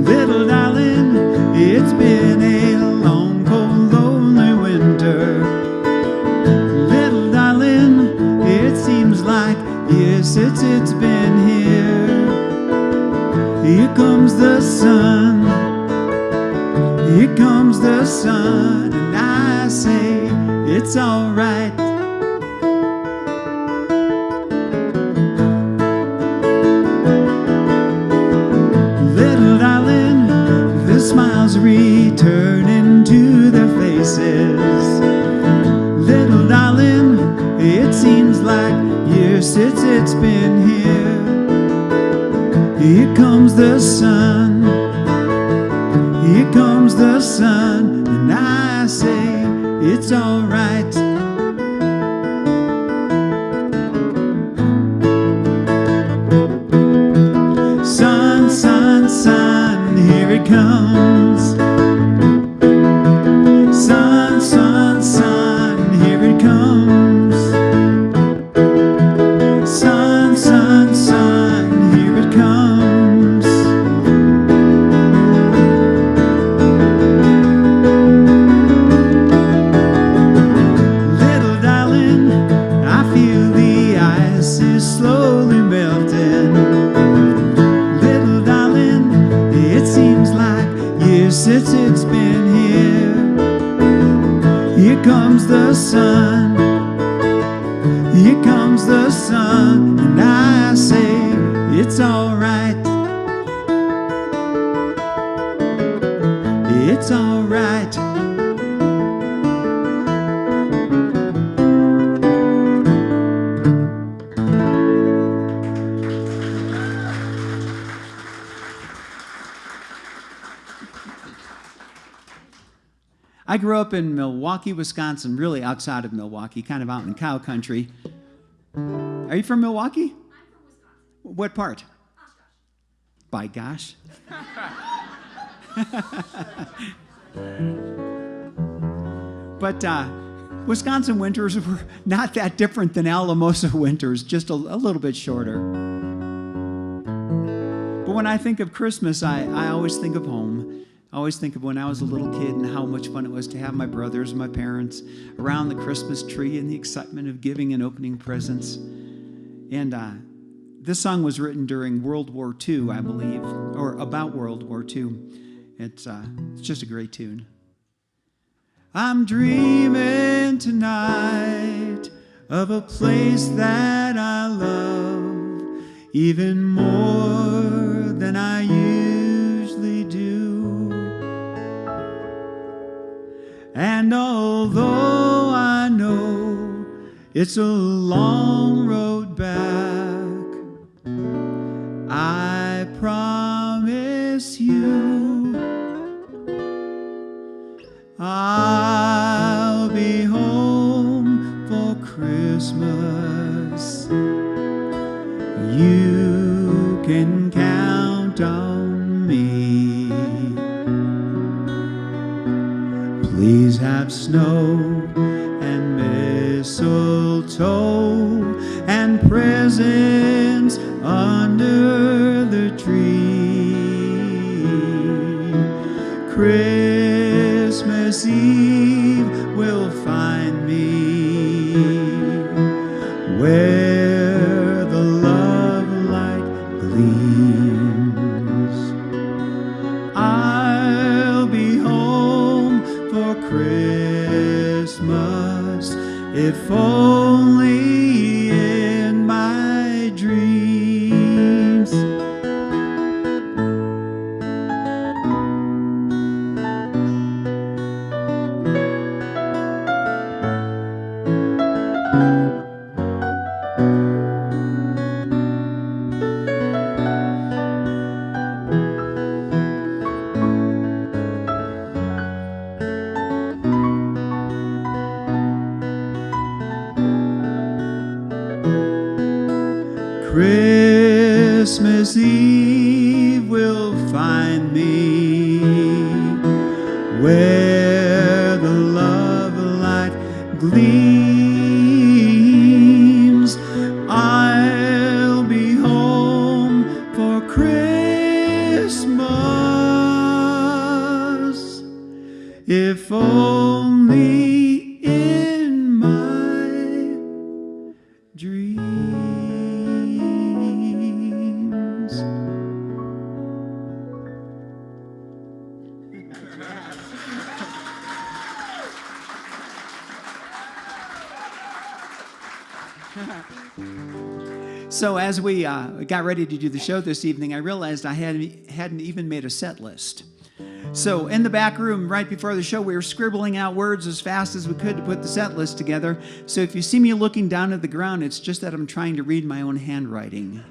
Little darling, it's been a long, cold, lonely winter. Little darling, it seems like years since it's been here. Here comes the sun. Here comes the sun, and I say it's all right. Little darling, the smiles returning to their faces. Little darling, it seems like years since it's been here. Here comes the sun. Here comes the sun, and I say it's all right. Sun, sun, sun, here it comes. Sun, sun, sun, here it comes. Sun, sun, sun, here it comes. Little darling, I feel the ice is slowly melting. Little darling, it seems like years since it's been here. Here comes the sun. Here comes the sun, and I say it's all right. It's all right. I grew up in Milwaukee, Wisconsin, really outside of Milwaukee, kind of out in cow country. Are you from Milwaukee? I'm from Wisconsin. What part? Oshkosh. By gosh. But Wisconsin winters were not that different than Alamosa winters, just a little bit shorter. But when I think of Christmas, I always think of home. I always think of when I was a little kid and how much fun it was to have my brothers and my parents around the Christmas tree and the excitement of giving and opening presents. And this song was written during World War II, I believe, or about World War II. It's just a great tune. I'm dreaming tonight of a place that I love even more than I usually do. And although I know it's a long road back, I promise you I'll be home for Christmas. You can count on me. Please have snow and mistletoe and presents under the tree. Christmas Eve will find me where the love light gleams. I'll be home for Christmas, if only in my dreams. Christmas Eve will find me where the love light gleams. I'll be home for Christmas, if only in my dreams. So as we got ready to do the show this evening, I realized I hadn't even made a set list. So in the back room, right before the show, we were scribbling out words as fast as we could to put the set list together. So if you see me looking down at the ground, it's just that I'm trying to read my own handwriting.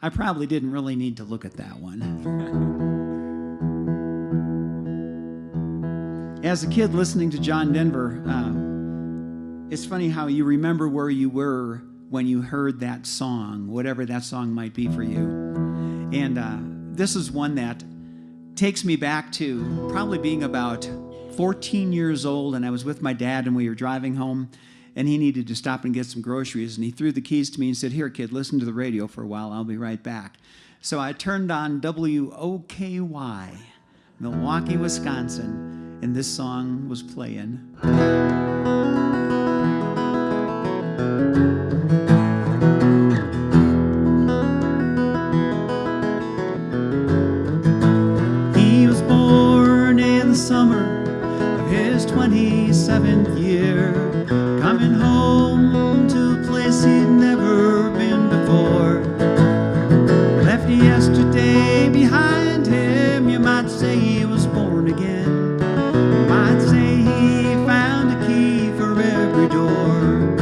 I probably didn't really need to look at that one. As a kid listening to John Denver, it's funny how you remember where you were when you heard that song, whatever that song might be for you. And this is one that takes me back to probably being about 14 years old, and I was with my dad and we were driving home, and he needed to stop and get some groceries, and he threw the keys to me and said, "Here, kid, listen to the radio for a while. I'll be right back." So I turned on WOKY, Milwaukee, Wisconsin, and this song was playing. He was born in the summer of his 27th year, coming home to a place he'd never been before. Left yesterday behind him, you might say he was born again. Might say he found a key for every door.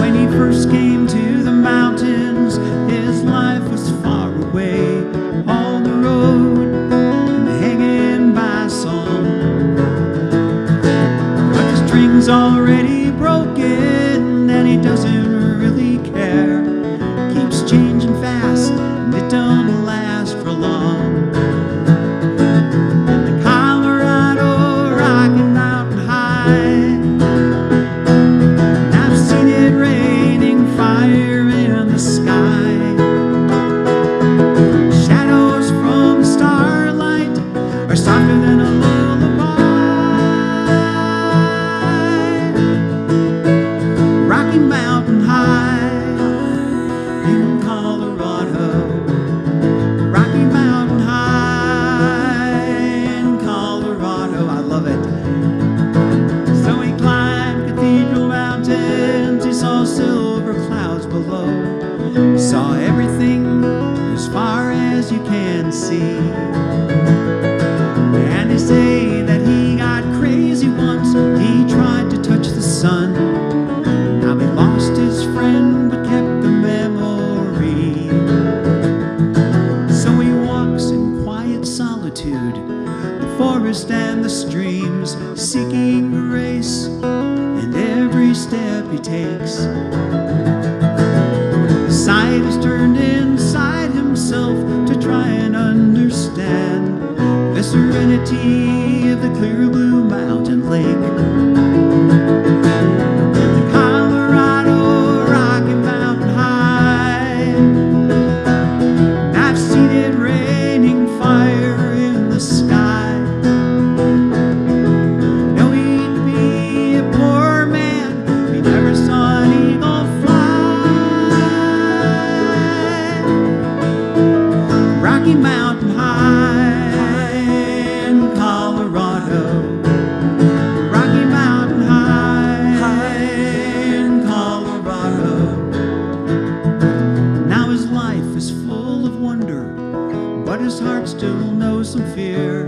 When he first came to the mountains, his life was far away, on the road and hanging by a song. But the string's already broken and he doesn't really care. Keeps changing fast and it don't last for long. Sight has turned inside himself serenity of the clear blue mountain lake. And the Colorado Rocky Mountain High. And I've seen it raining fire in the sky. No, he'd be a poor man if he never saw an eagle fly. Rocky Mountain High in Colorado. Rocky Mountain High in Colorado. Now his life is full of wonder, but his heart still knows some fear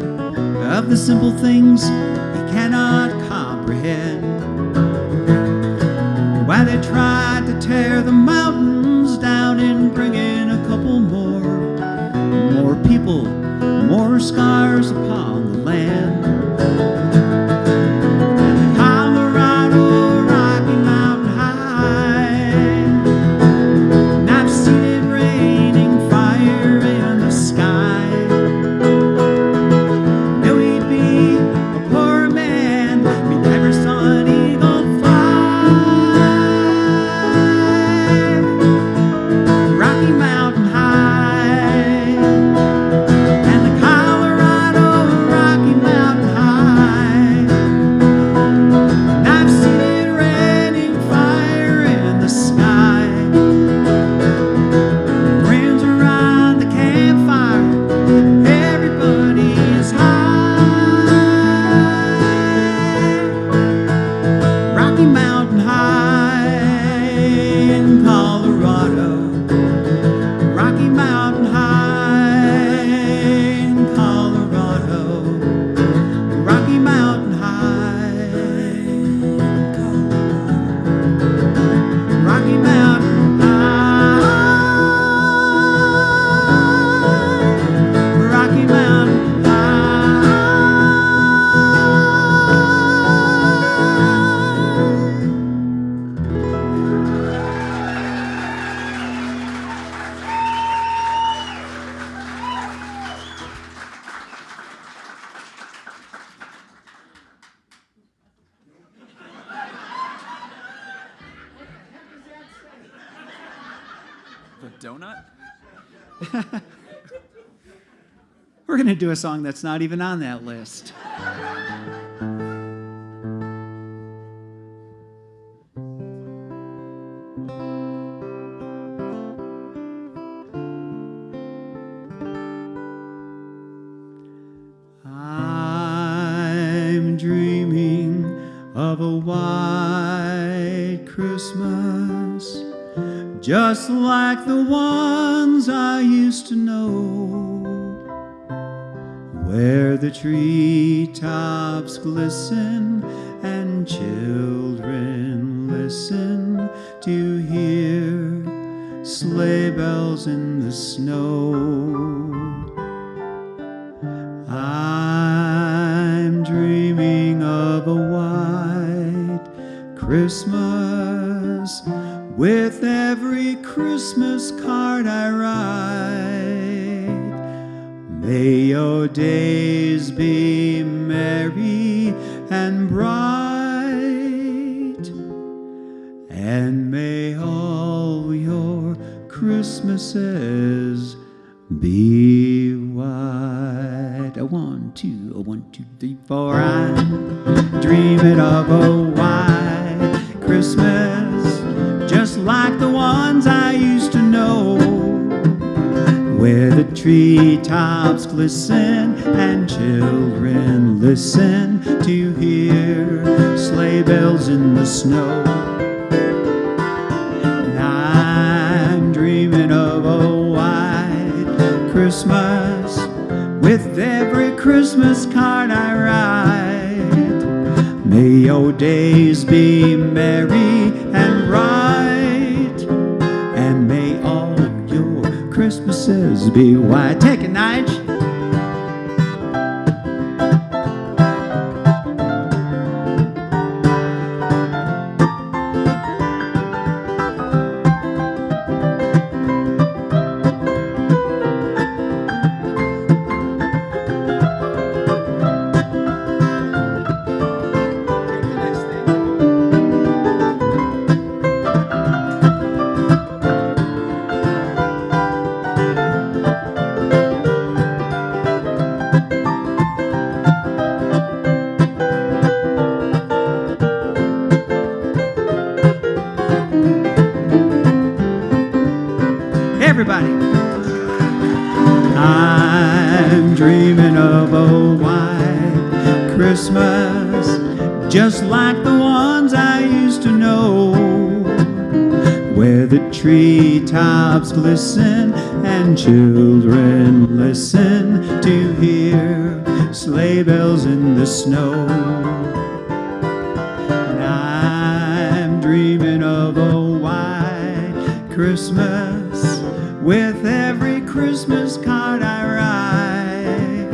of the simple things he cannot comprehend. Why they tried to tear the mountains down and bring in a couple more people, more scars upon the land. And the Colorado Rocky Mountain High, and I've seen it raining fire in the sky. No, he'd be a poor man if he never saw an eagle fly. Rocky Mountain High and the Colorado Rocky Mountain High, and I've seen it raining fire in the sky. Friends around the campfire, everybody is high. Rocky Mountain High in Colorado. Rocky Mountain High in Colorado. Rocky Mountain High in Colorado. Rocky Mountain High. Rocky Mountain High. The donut? We're going to do a song that's not even on that list. I'm dreaming of a white Christmas, just like the ones I used to know, where the treetops glisten and children listen to hear sleigh bells in the snow. I'm dreaming of a white Christmas, with every Christmas card I write. May your days be merry and bright, and may all your Christmases be white. A 1, 2, a 1, 2, 3, 4. I'm dreaming of a white Christmas, just like the ones I used to know, where the treetops glisten and children listen to hear sleigh bells in the snow. And I'm dreaming of a white Christmas, with every Christmas card I write. May your days be merry and bright, and may all your Christmases be white. Take it, Nigel. everybody. I'm dreaming of a white Christmas, just like the ones I used to know, where the treetops glisten and children listen to hear sleigh bells in the snow. And I'm dreaming of a white Christmas, with every Christmas card I write.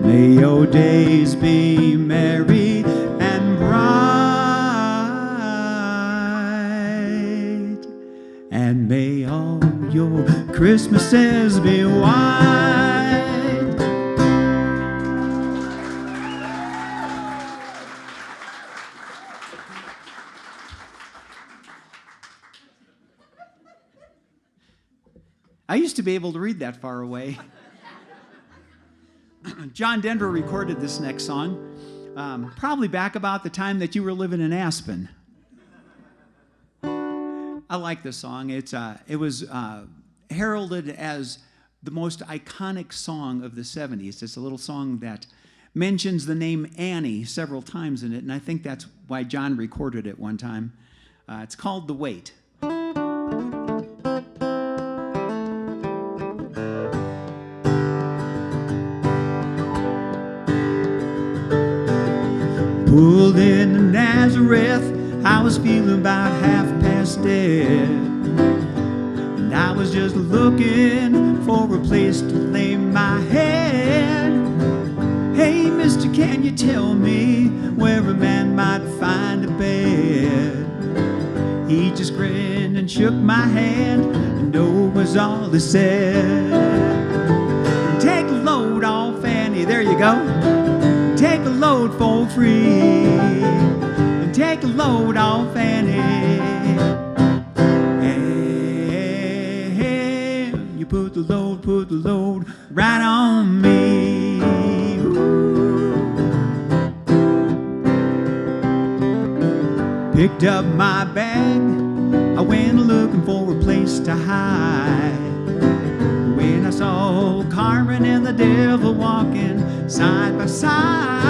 May your days be merry and bright, and may all your Christmases be white. I used to be able to read that far away. John Denver recorded this next song, probably back about the time that you were living in Aspen. I like this song. It was heralded as the most iconic song of the 70s. It's a little song that mentions the name Annie several times in it, and I think that's why John recorded it one time. It's called The Wait. Pulled into Nazareth, I was feeling about half past dead, and I was just looking for a place to lay my head. Hey, mister, can you tell me where a man might find a bed? He just grinned and shook my hand, and no was all he said. Take a load off Annie, there you go. Take a load for free, and take a load off Annie. Hey, you put the load right on me. Ooh. Picked up my bag, I went looking for a place to hide. When I saw Carmen and the devil walking side by side,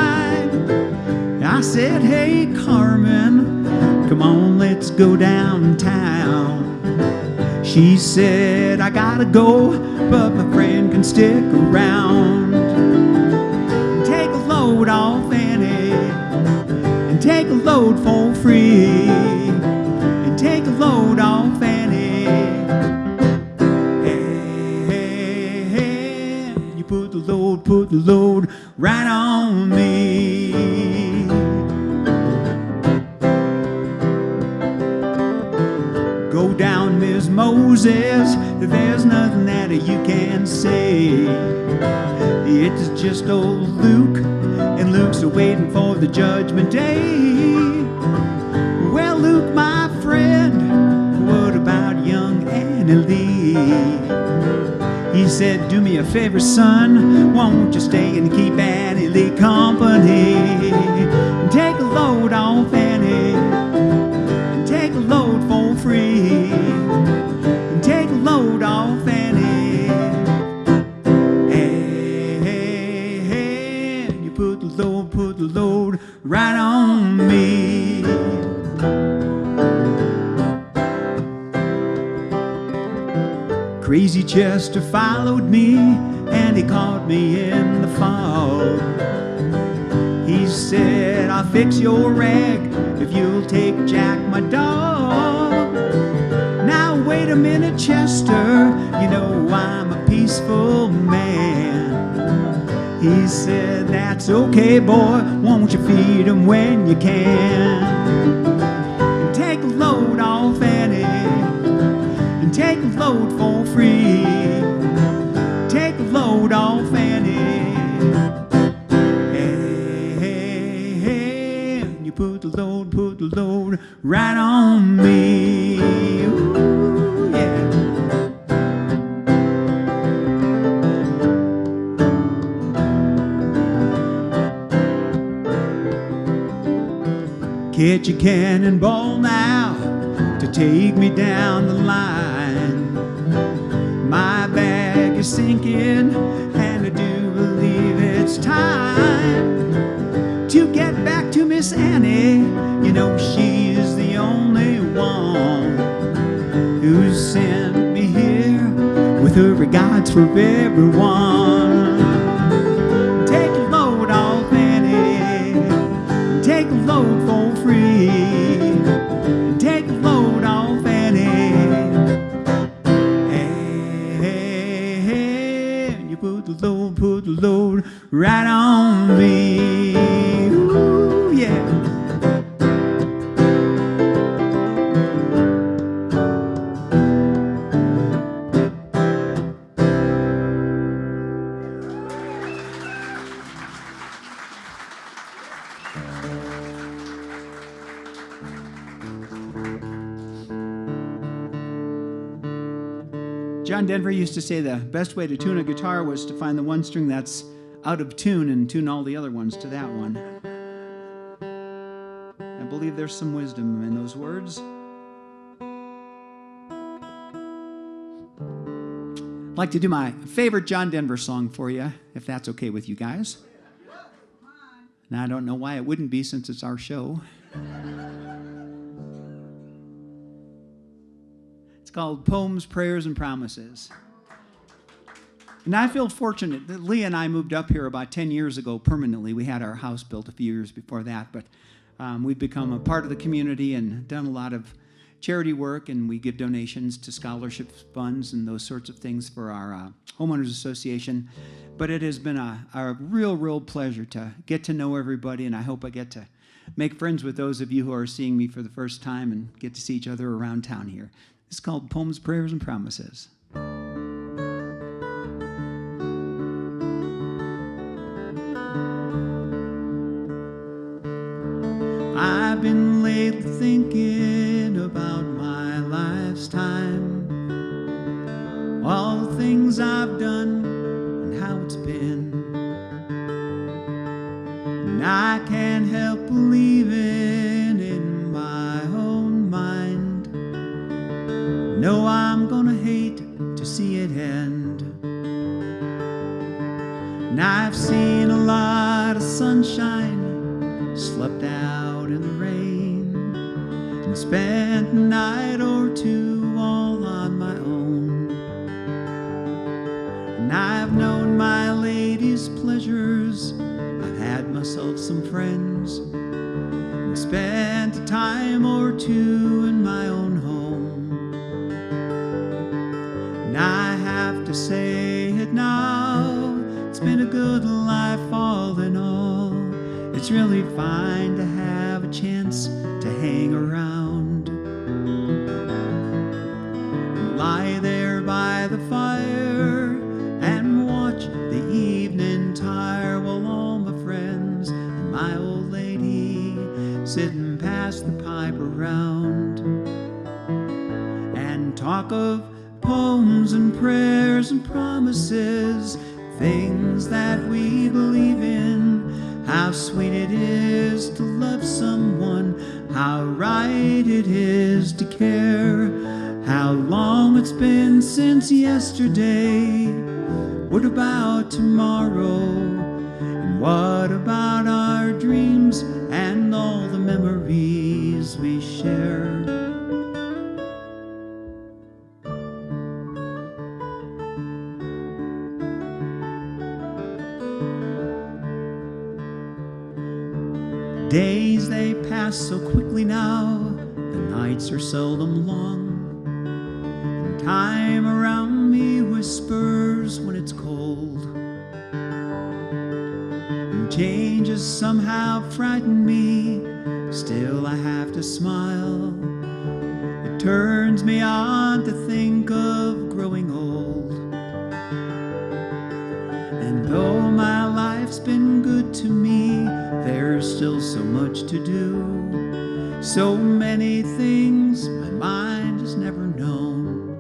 I said, hey Carmen, come on, let's go downtown. She said, I gotta go, but my friend can stick around. Take a load off Annie, and take a load for free, and take a load off Annie. Hey, you put the load right on me. Go down, Miss Moses, there's nothing that you can say. It's just old Luke, and Luke's waiting for the judgment day. Well, Luke, my friend, what about young Annie Lee? He said, do me a favor, son, won't you stay and keep Annie Lee company? Take a load off Annie, and take a load for free, and take a load off Annie. Hey, you put the load right on me. Crazy Chester followed me, and he caught me in the fog. He said, I'll fix your rag if you'll take Jack, my dog. Now wait a minute, Chester, you know I'm a peaceful man. He said, that's okay, boy, won't you feed him when you can? And take a load off Annie, and take a load for free, take a load off Annie. Hey, you put the load right on me. Ooh, yeah. Catch a cannonball now to take me down the line. My bag is sinking, and I do believe it's time to get back to Miss Annie. You know she's the only one who sent me here with her regards for everyone. Take a load off Annie, take a load for free. Take a load off Annie. Hey, you put the load right on me. Ooh, yeah. John Denver used to say the best way to tune a guitar was to find the one string that's out of tune and tune all the other ones to that one. I believe there's some wisdom in those words. I'd like to do my favorite John Denver song for you, if that's okay with you guys. And I don't know why it wouldn't be since it's our show. It's called Poems, Prayers, and Promises. And I feel fortunate that Leah and I moved up here about 10 years ago permanently. We had our house built a few years before that, but we've become a part of the community and done a lot of charity work, and we give donations to scholarship funds and those sorts of things for our homeowners association. But it has been a real pleasure to get to know everybody, and I hope I get to make friends with those of you who are seeing me for the first time and get to see each other around town here. It's called Poems, Prayers, and Promises. I've been lately thinking about my life's time, all the things I've done and how it's been. And I can't help believing in my own mind. No, I'm gonna hate to see it end. And I've seen a lot of sunshine, slept out in the rain, and spent a night or two all on my own. And I've known my lady's pleasures, I've had myself some friends, and spent a time or two in my own home. And I have to say it now, it's been a good life all in all. It's really fine to have a chance to hang around, lie there by the fire and watch the evening tire while all my friends and my old lady sit and pass the pipe around and talk of poems and prayers and promises, things that we believe in. How sweet it is to love someone, how right it is to care, how long it's been since yesterday. What about tomorrow? And what about our dreams and all the memories we share? Days they pass so quickly now, the nights are seldom long, and time around me whispers when it's cold, and changes somehow frighten me, still I have to smile. It turns me on to think of growing old, and though my life's been good to me, there's still so much to do, so many things my mind has never known.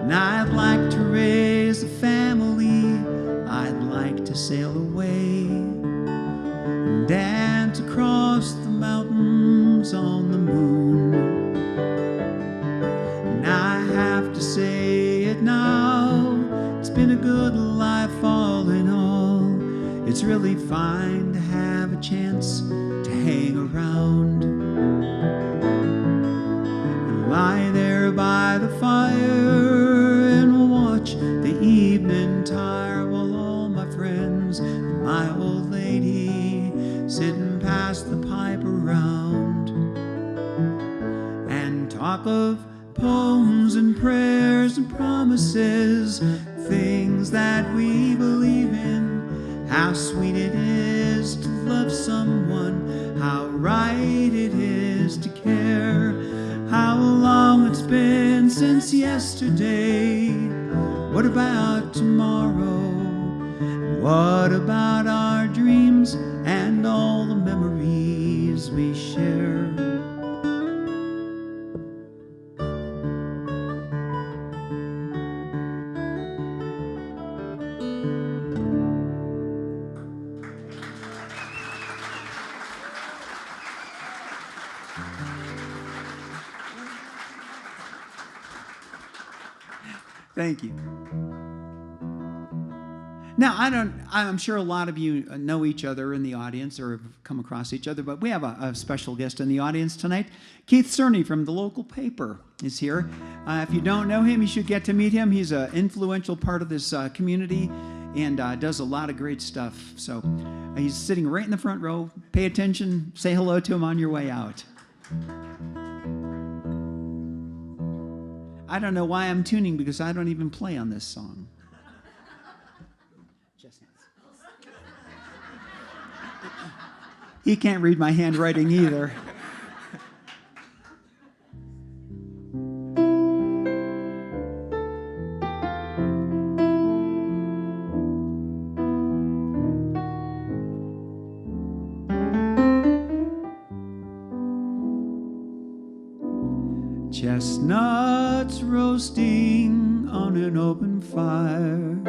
And I'd like to raise a family, I'd like to sail away and dance across the mountains on the moon. And I have to it's really fine to have a chance to hang around and lie there by the fire and watch the evening tire while all my friends and my old lady sitting past the pipe around and talk of poems and prayers and promises, things that we believe in, how sweet it is to love someone, how right it is to care, how long it's been since yesterday. What about tomorrow? What about our dreams and all the memories we share? Thank you. Now, I'm sure a lot of you know each other in the audience or have come across each other, but we have a special guest in the audience tonight. Keith Cerny from the local paper is here. If you don't know him, you should get to meet him. He's an influential part of this community and does a lot of great stuff. So he's sitting right in the front row. Pay attention. Say hello to him on your way out. I don't know why I'm tuning because I don't even play on this song. He can't read my handwriting either. Chestnuts roasting on an open fire,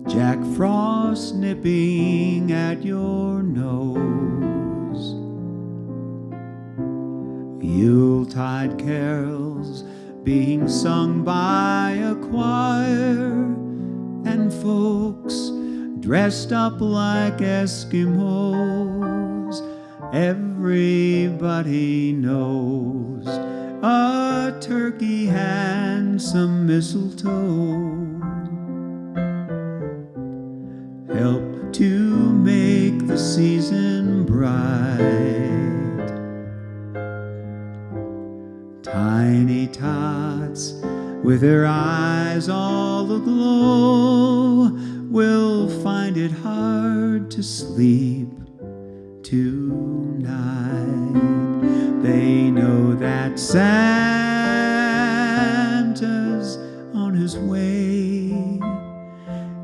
Jack Frost nipping at your nose, Yuletide carols being sung by a choir, and folks dressed up like Eskimos. Everybody knows a turkey and some mistletoe help to make the season bright. Tiny tots with their eyes all aglow will find it hard to sleep tonight. They know that Santa's on his way.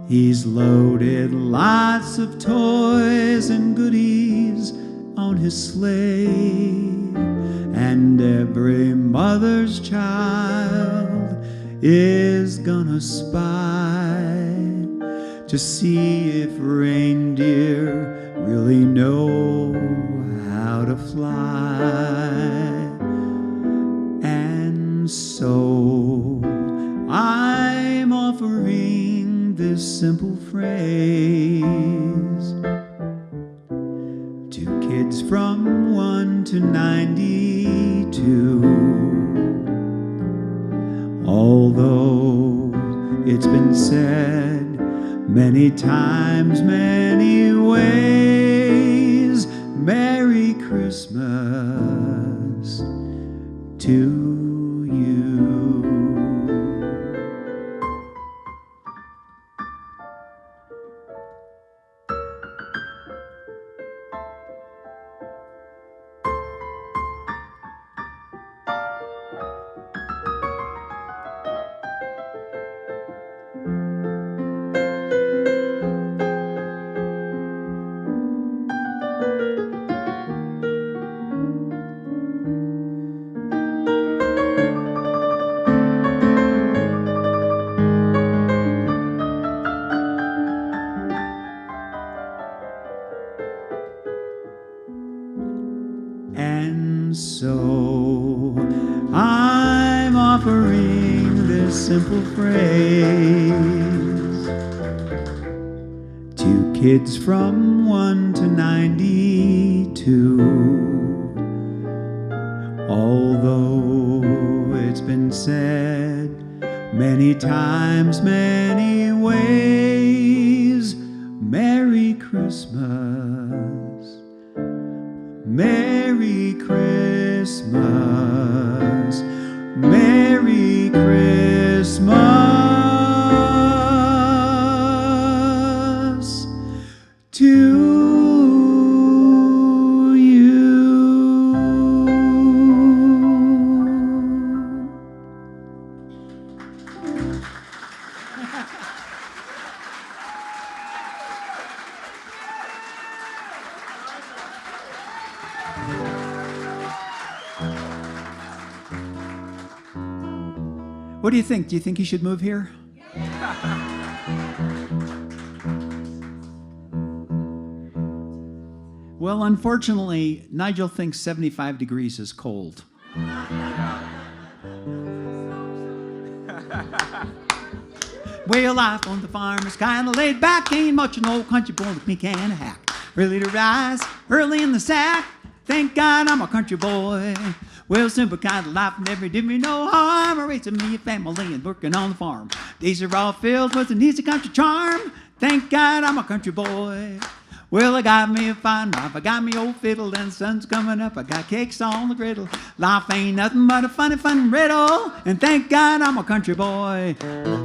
He's loaded lots of toys and goodies on his sleigh, and every mother's child is gonna spy to see if reindeer really know how to fly. And so I'm offering this simple phrase to kids from 1 to 92. Although it's been said many times, many ways, Merry Christmas to you. And so I'm offering this simple phrase Kids from 1 to 92. Although it's been said many times, many ways, Merry Christmas, Merry Christmas, Merry Christmas to you. What do you think? Do you think he should move here? Well, unfortunately, Nigel thinks 75 degrees is cold. Well, life on the farm is kind of laid back. Ain't much an old country boy with me can hack. Really to rise early in the sack. Thank God I'm a country boy. Well, simple kind of life never did me no harm. Raising me a family and working on the farm. Days are all filled with an easy country charm. Thank God I'm a country boy. Well, I got me a fine wife, I got me old fiddle, and the sun's coming up, I got cakes on the griddle. Life ain't nothing but a funny, funny riddle, and thank God I'm a country boy.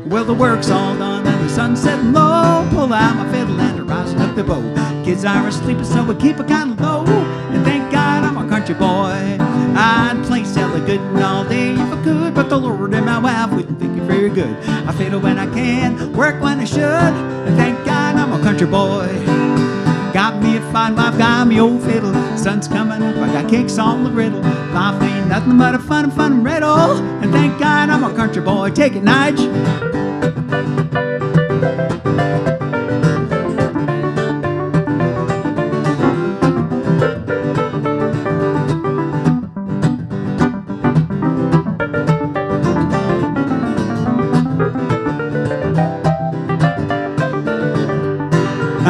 Well, the work's all done and the sun's setting low. Pull out my fiddle and I'm rising up the bow. Kids are asleep, so we keep it kind of low, and thank God I'm a country boy. I'd play Sally Gooden all day if I could, but the Lord and my wife wouldn't think it very good. I fiddle when I can, work when I should, and thank God I'm a country boy. Got me a fine wife, got me old fiddle. Sun's coming up, I got cakes on the griddle. Life ain't nothing but a fun, fun riddle, and thank God I'm a country boy. Take it, Nige.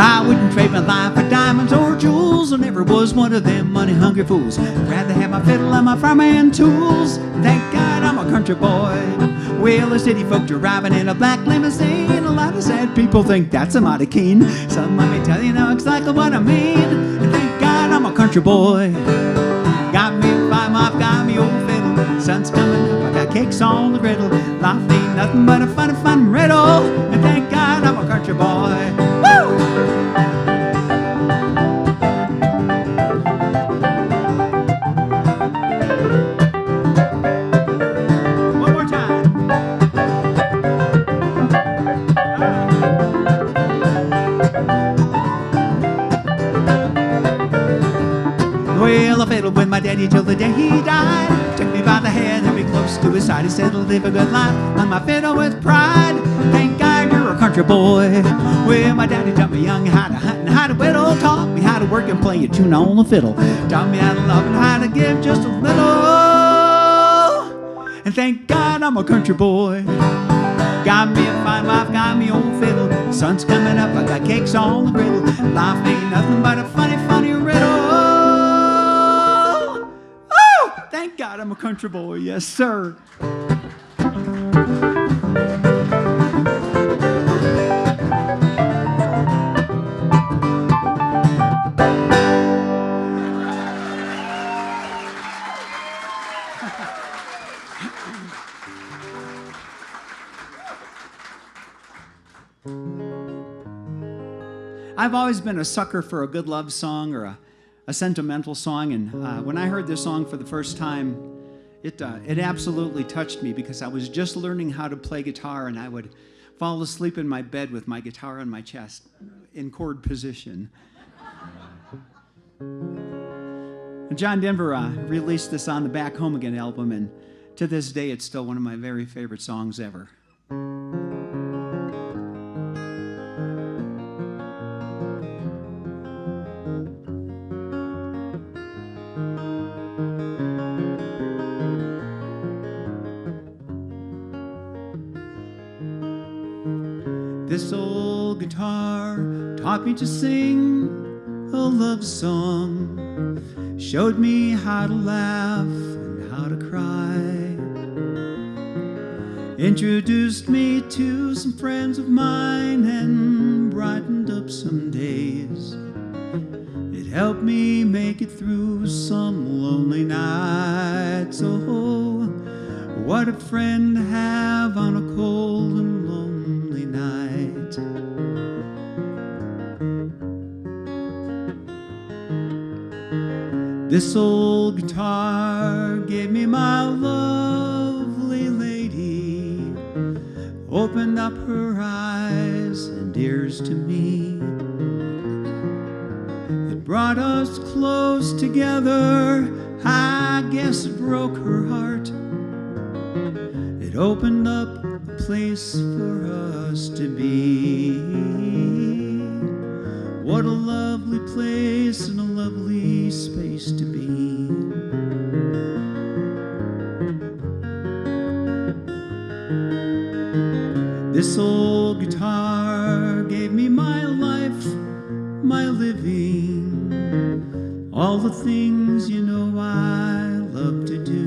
I wouldn't trade my life for diamonds or jewels. I never was one of them money-hungry fools. I'd rather have my fiddle and my farmhand tools. Thank God I'm a country boy. Well, the city folk driving in a black limousine. A lot of sad people think that's a mighty keen. Some let me tell you now exactly what I mean. And thank God I'm a country boy. Got me a fine wife, got me old fiddle. Sun's coming up, I got cakes on the griddle. Life ain't nothing but a funny, fun riddle. And thank God I'm a country boy. Woo! Well, I fiddled with my daddy till the day he died. Took me by the hand and be close to his side. He said, live a good life on my fiddle with pride. Thank God you're a country boy. Well, my daddy taught me young how to hunt and how to whittle. Taught me how to work and play a tune on the fiddle. Taught me how to love and how to give just a little. And thank God I'm a country boy. Got me a fine wife, got me old fiddle. Sun's coming up, I got cakes on the griddle. Life ain't nothing but a funny, funny riddle. Thank God I'm a country boy, yes, sir. I've always been a sucker for a good love song or a sentimental song, and when I heard this song for the first time, it absolutely touched me because I was just learning how to play guitar, and I would fall asleep in my bed with my guitar on my chest in chord position. And John Denver released this on the Back Home Again album, and to this day it's still one of my very favorite songs ever. This old guitar taught me to sing a love song, showed me how to laugh and how to cry, introduced me to some friends of mine and brightened up some days. It helped me make it through some lonely nights. Oh, what a friend to have on a cold and lonely night. This old guitar gave me my lovely lady, opened up her eyes and ears to me. It brought us close together, I guess it broke her heart. It opened up a place for us to be. What a lovely place and a lovely space to be. This old guitar gave me my life, my living, all the things you know I love to do.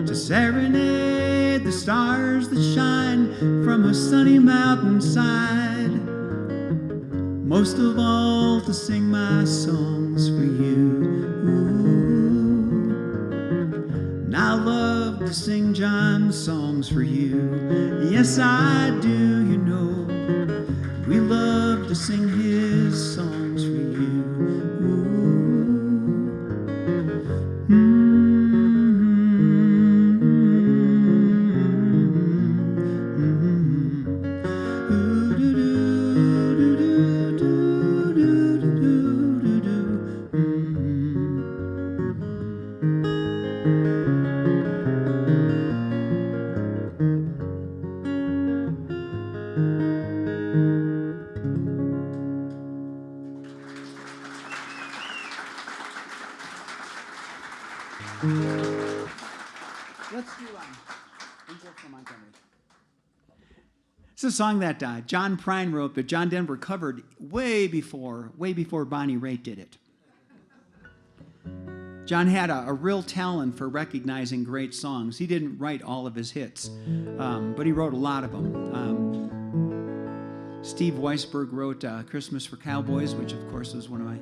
To serenade the stars that shine from a sunny mountainside, most of all to sing my songs for you. And I love to sing John's songs for you. Yes, I do, you know. We love to sing his songs for you. Let's do Angel from Montgomery. It's a song that John Prine wrote, but John Denver covered way before Bonnie Raitt did it. John had a real talent for recognizing great songs. He didn't write all of his hits, but he wrote a lot of them. Steve Weisberg wrote Christmas for Cowboys, which of course was one of my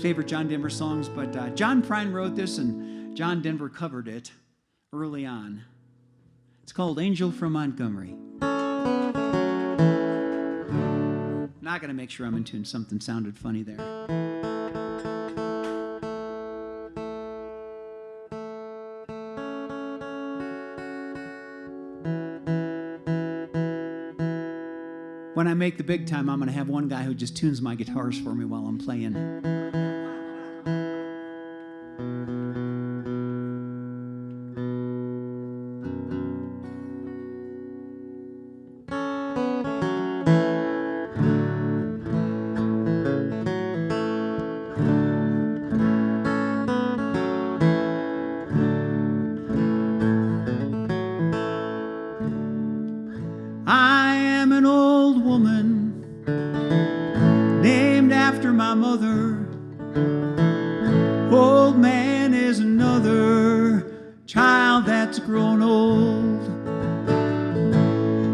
favorite John Denver songs, but John Prine wrote this and John Denver covered it early on. It's called Angel from Montgomery. Not going to make sure I'm in tune. Something sounded funny there. When I make the big time, I'm going to have one guy who just tunes my guitars for me while I'm playing. I am an old woman named after my mother. Old man is another child that's grown old.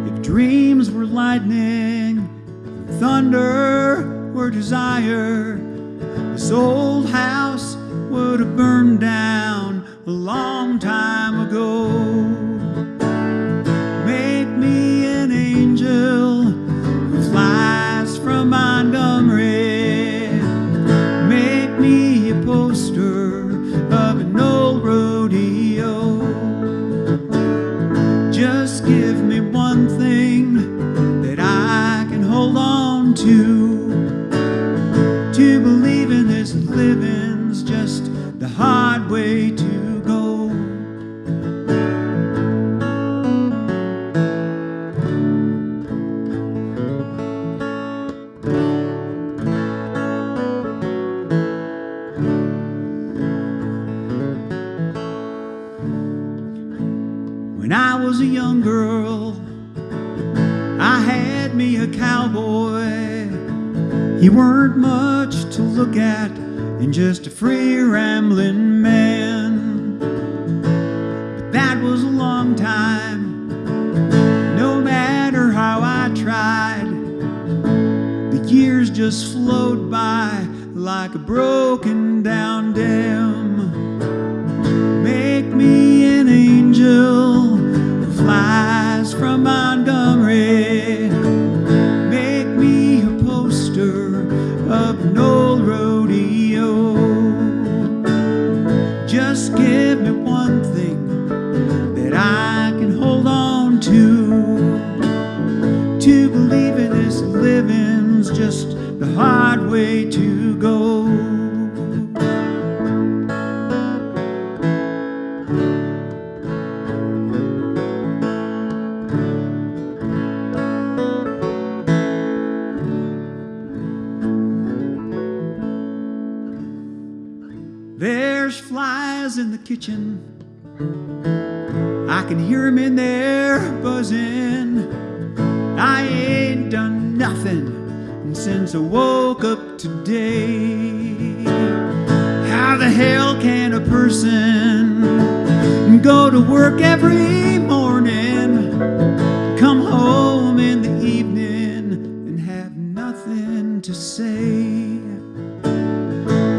If dreams were lightning, thunder were desire, this old house would have burned down a long time ago. Make me an angel who flies from Montgomery. Make me a poster of an old rodeo. Just give me one thing that I can hold on to believe in this living's just the hard way to go. You weren't much to look at and just a free rambling man. But that was a long time. No matter how I tried, the years just flowed by like a broken down dam. Make me an angel who flies from Montgomery. Make me a poster of an old rodeo. Just give me one thing that I can hold on to. To believe in this living's just the hard way to go. There's flies in the kitchen. I can hear 'em in there buzzing. I ain't done nothing since I woke up today. How the hell can a person go to work every morning, come home in the evening, and have nothing to say?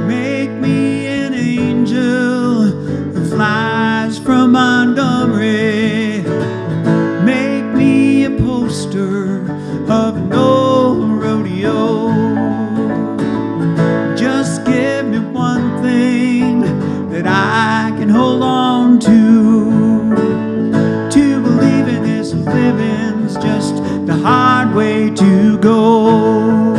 Make me an angel who flies from Montgomery. Make me a poster of an old rodeo. Just give me one thing that I can hold on to. To believe in this living's just the hard way to go.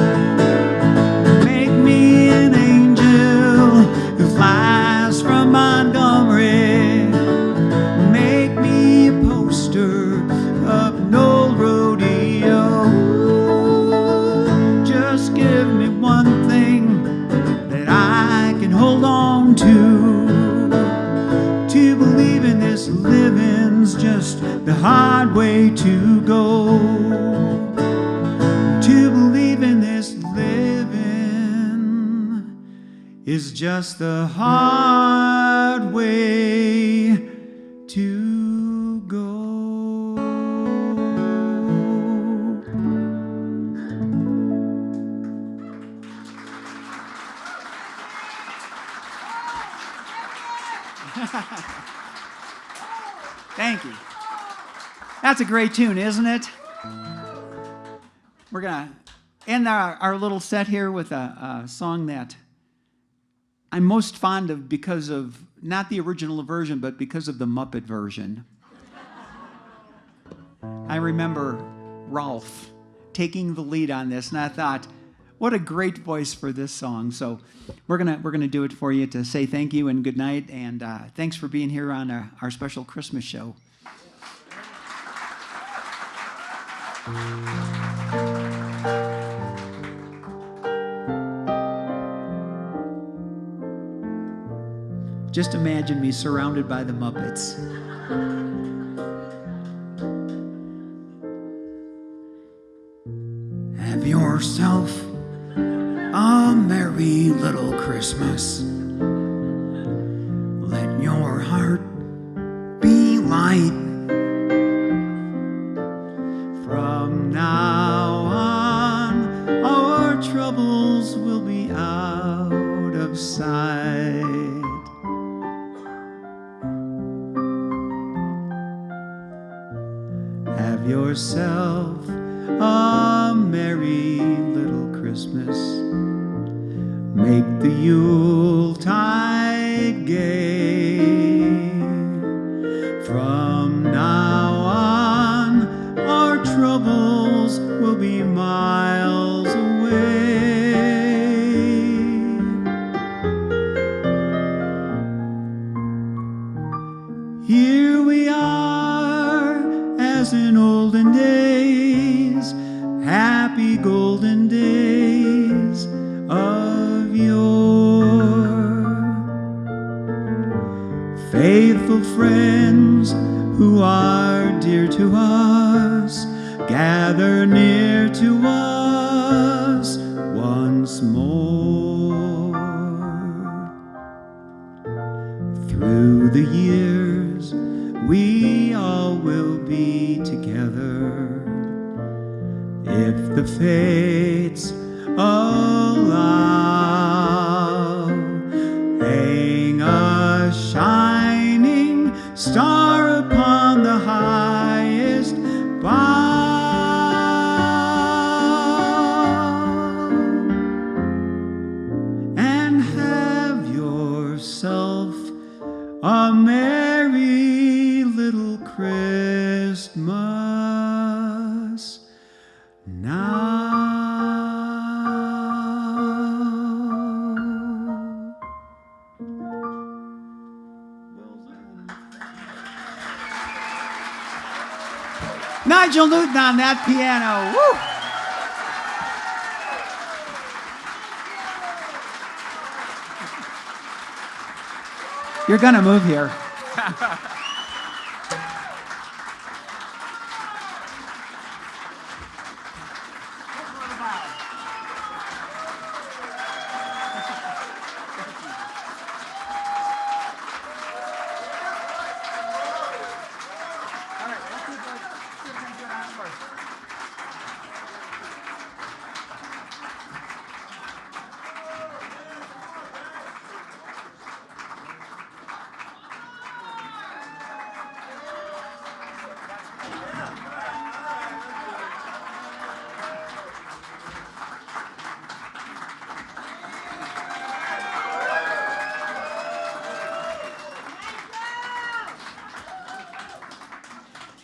Make me an angel who flies from Montgomery. Make me a poster of an old rodeo. Just give me one thing that I can hold on to. To believe in this living's just the hard way to go. To believe in this living is just the hard way to go. Thank you. That's a great tune, isn't it? We're going to end our little set here with a song that I'm most fond of because of, not the original version, but because of the Muppet version. I remember Ralph taking the lead on this, and I thought, what a great voice for this song. So we're gonna do it for you to say thank you and good night, and thanks for being here on our special Christmas show. Just imagine me surrounded by the Muppets. Have yourself a merry little Christmas. Let your heart be light. From now on, our troubles will be out of sight. Have yourself a merry little Christmas. Make the Yuletide gay. From now on, our troubles will be miles away. Here we are, as in olden days, happy golden days of yore. Faithful friends who are dear to us, gather near to us once once more. Through the years, we all will be together if the fates allow. Hang a shining star upon the highest bough, and have yourself a merry little Christmas now. Nigel Newton on that piano. Woo! You're gonna move here.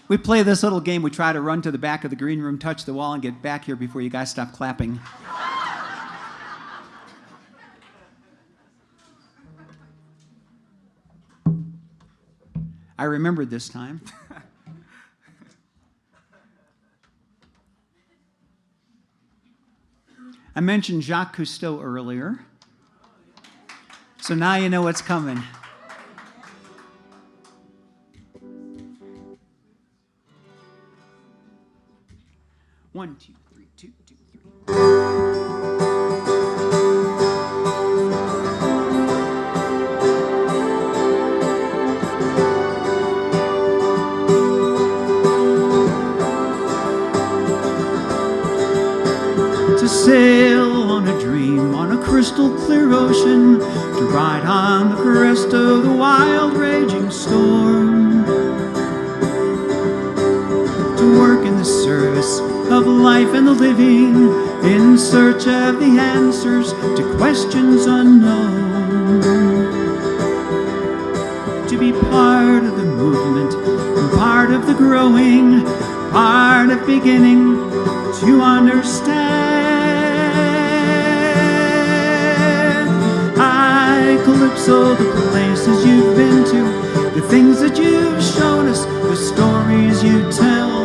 We play this little game. We try to run to the back of the green room, touch the wall, and get back here before you guys stop clapping. I remembered this time. I mentioned Jacques Cousteau earlier, so now you know what's coming. One, two, three, two, two, three. To sail on a dream on a crystal clear ocean, to ride on the crest of the wild raging storm, to work in the service of life and the living, in search of the answers to questions unknown, to be part of the movement and part of the growing, part of beginning to understand. I Calypso, the places you've been to, the things that you've shown us, the stories you tell.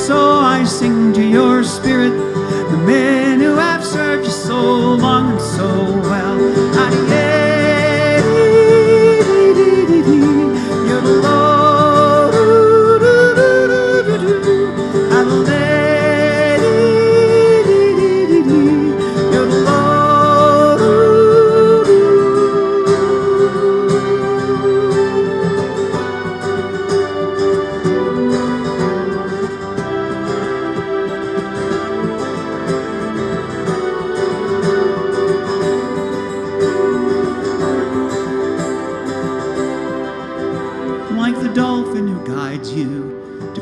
So I sing to your spirit, the men who have served you so long and so well. You're the Lord, you're the Lord.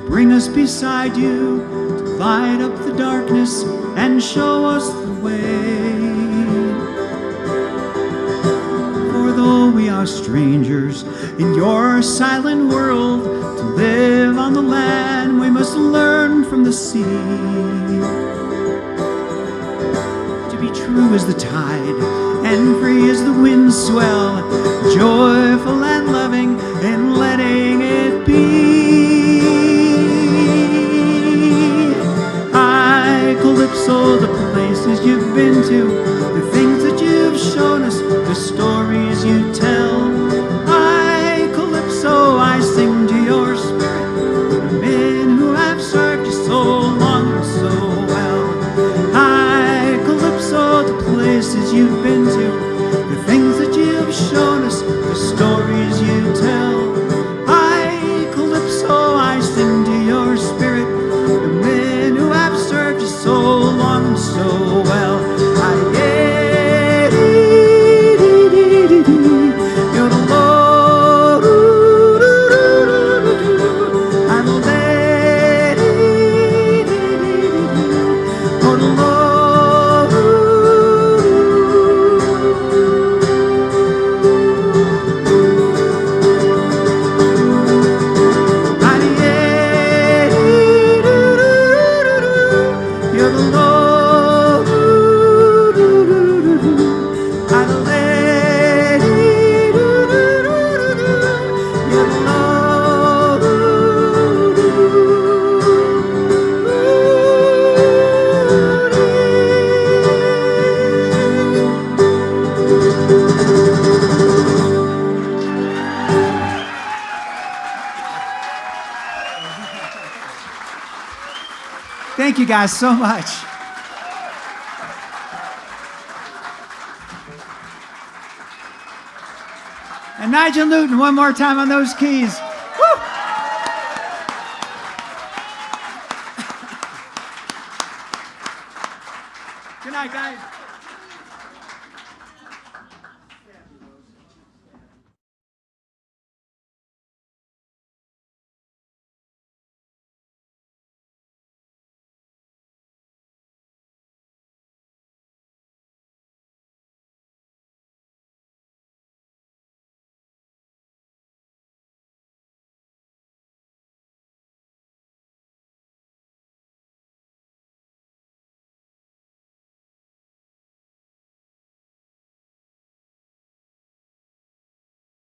Bring us beside you to light up the darkness and show us the way. For though we are strangers in your silent world, to live on the land we must learn from the sea. To be true as the tide and free as the winds swell, joyful and loving in letting it be. Calypso, the places you've been to, the things that you've shown us, the stories you tell. I, Calypso, I sing to your spirit, the men who have served you so long and so well. I, Thank you guys so much. And Nigel Newton, one more time on those keys.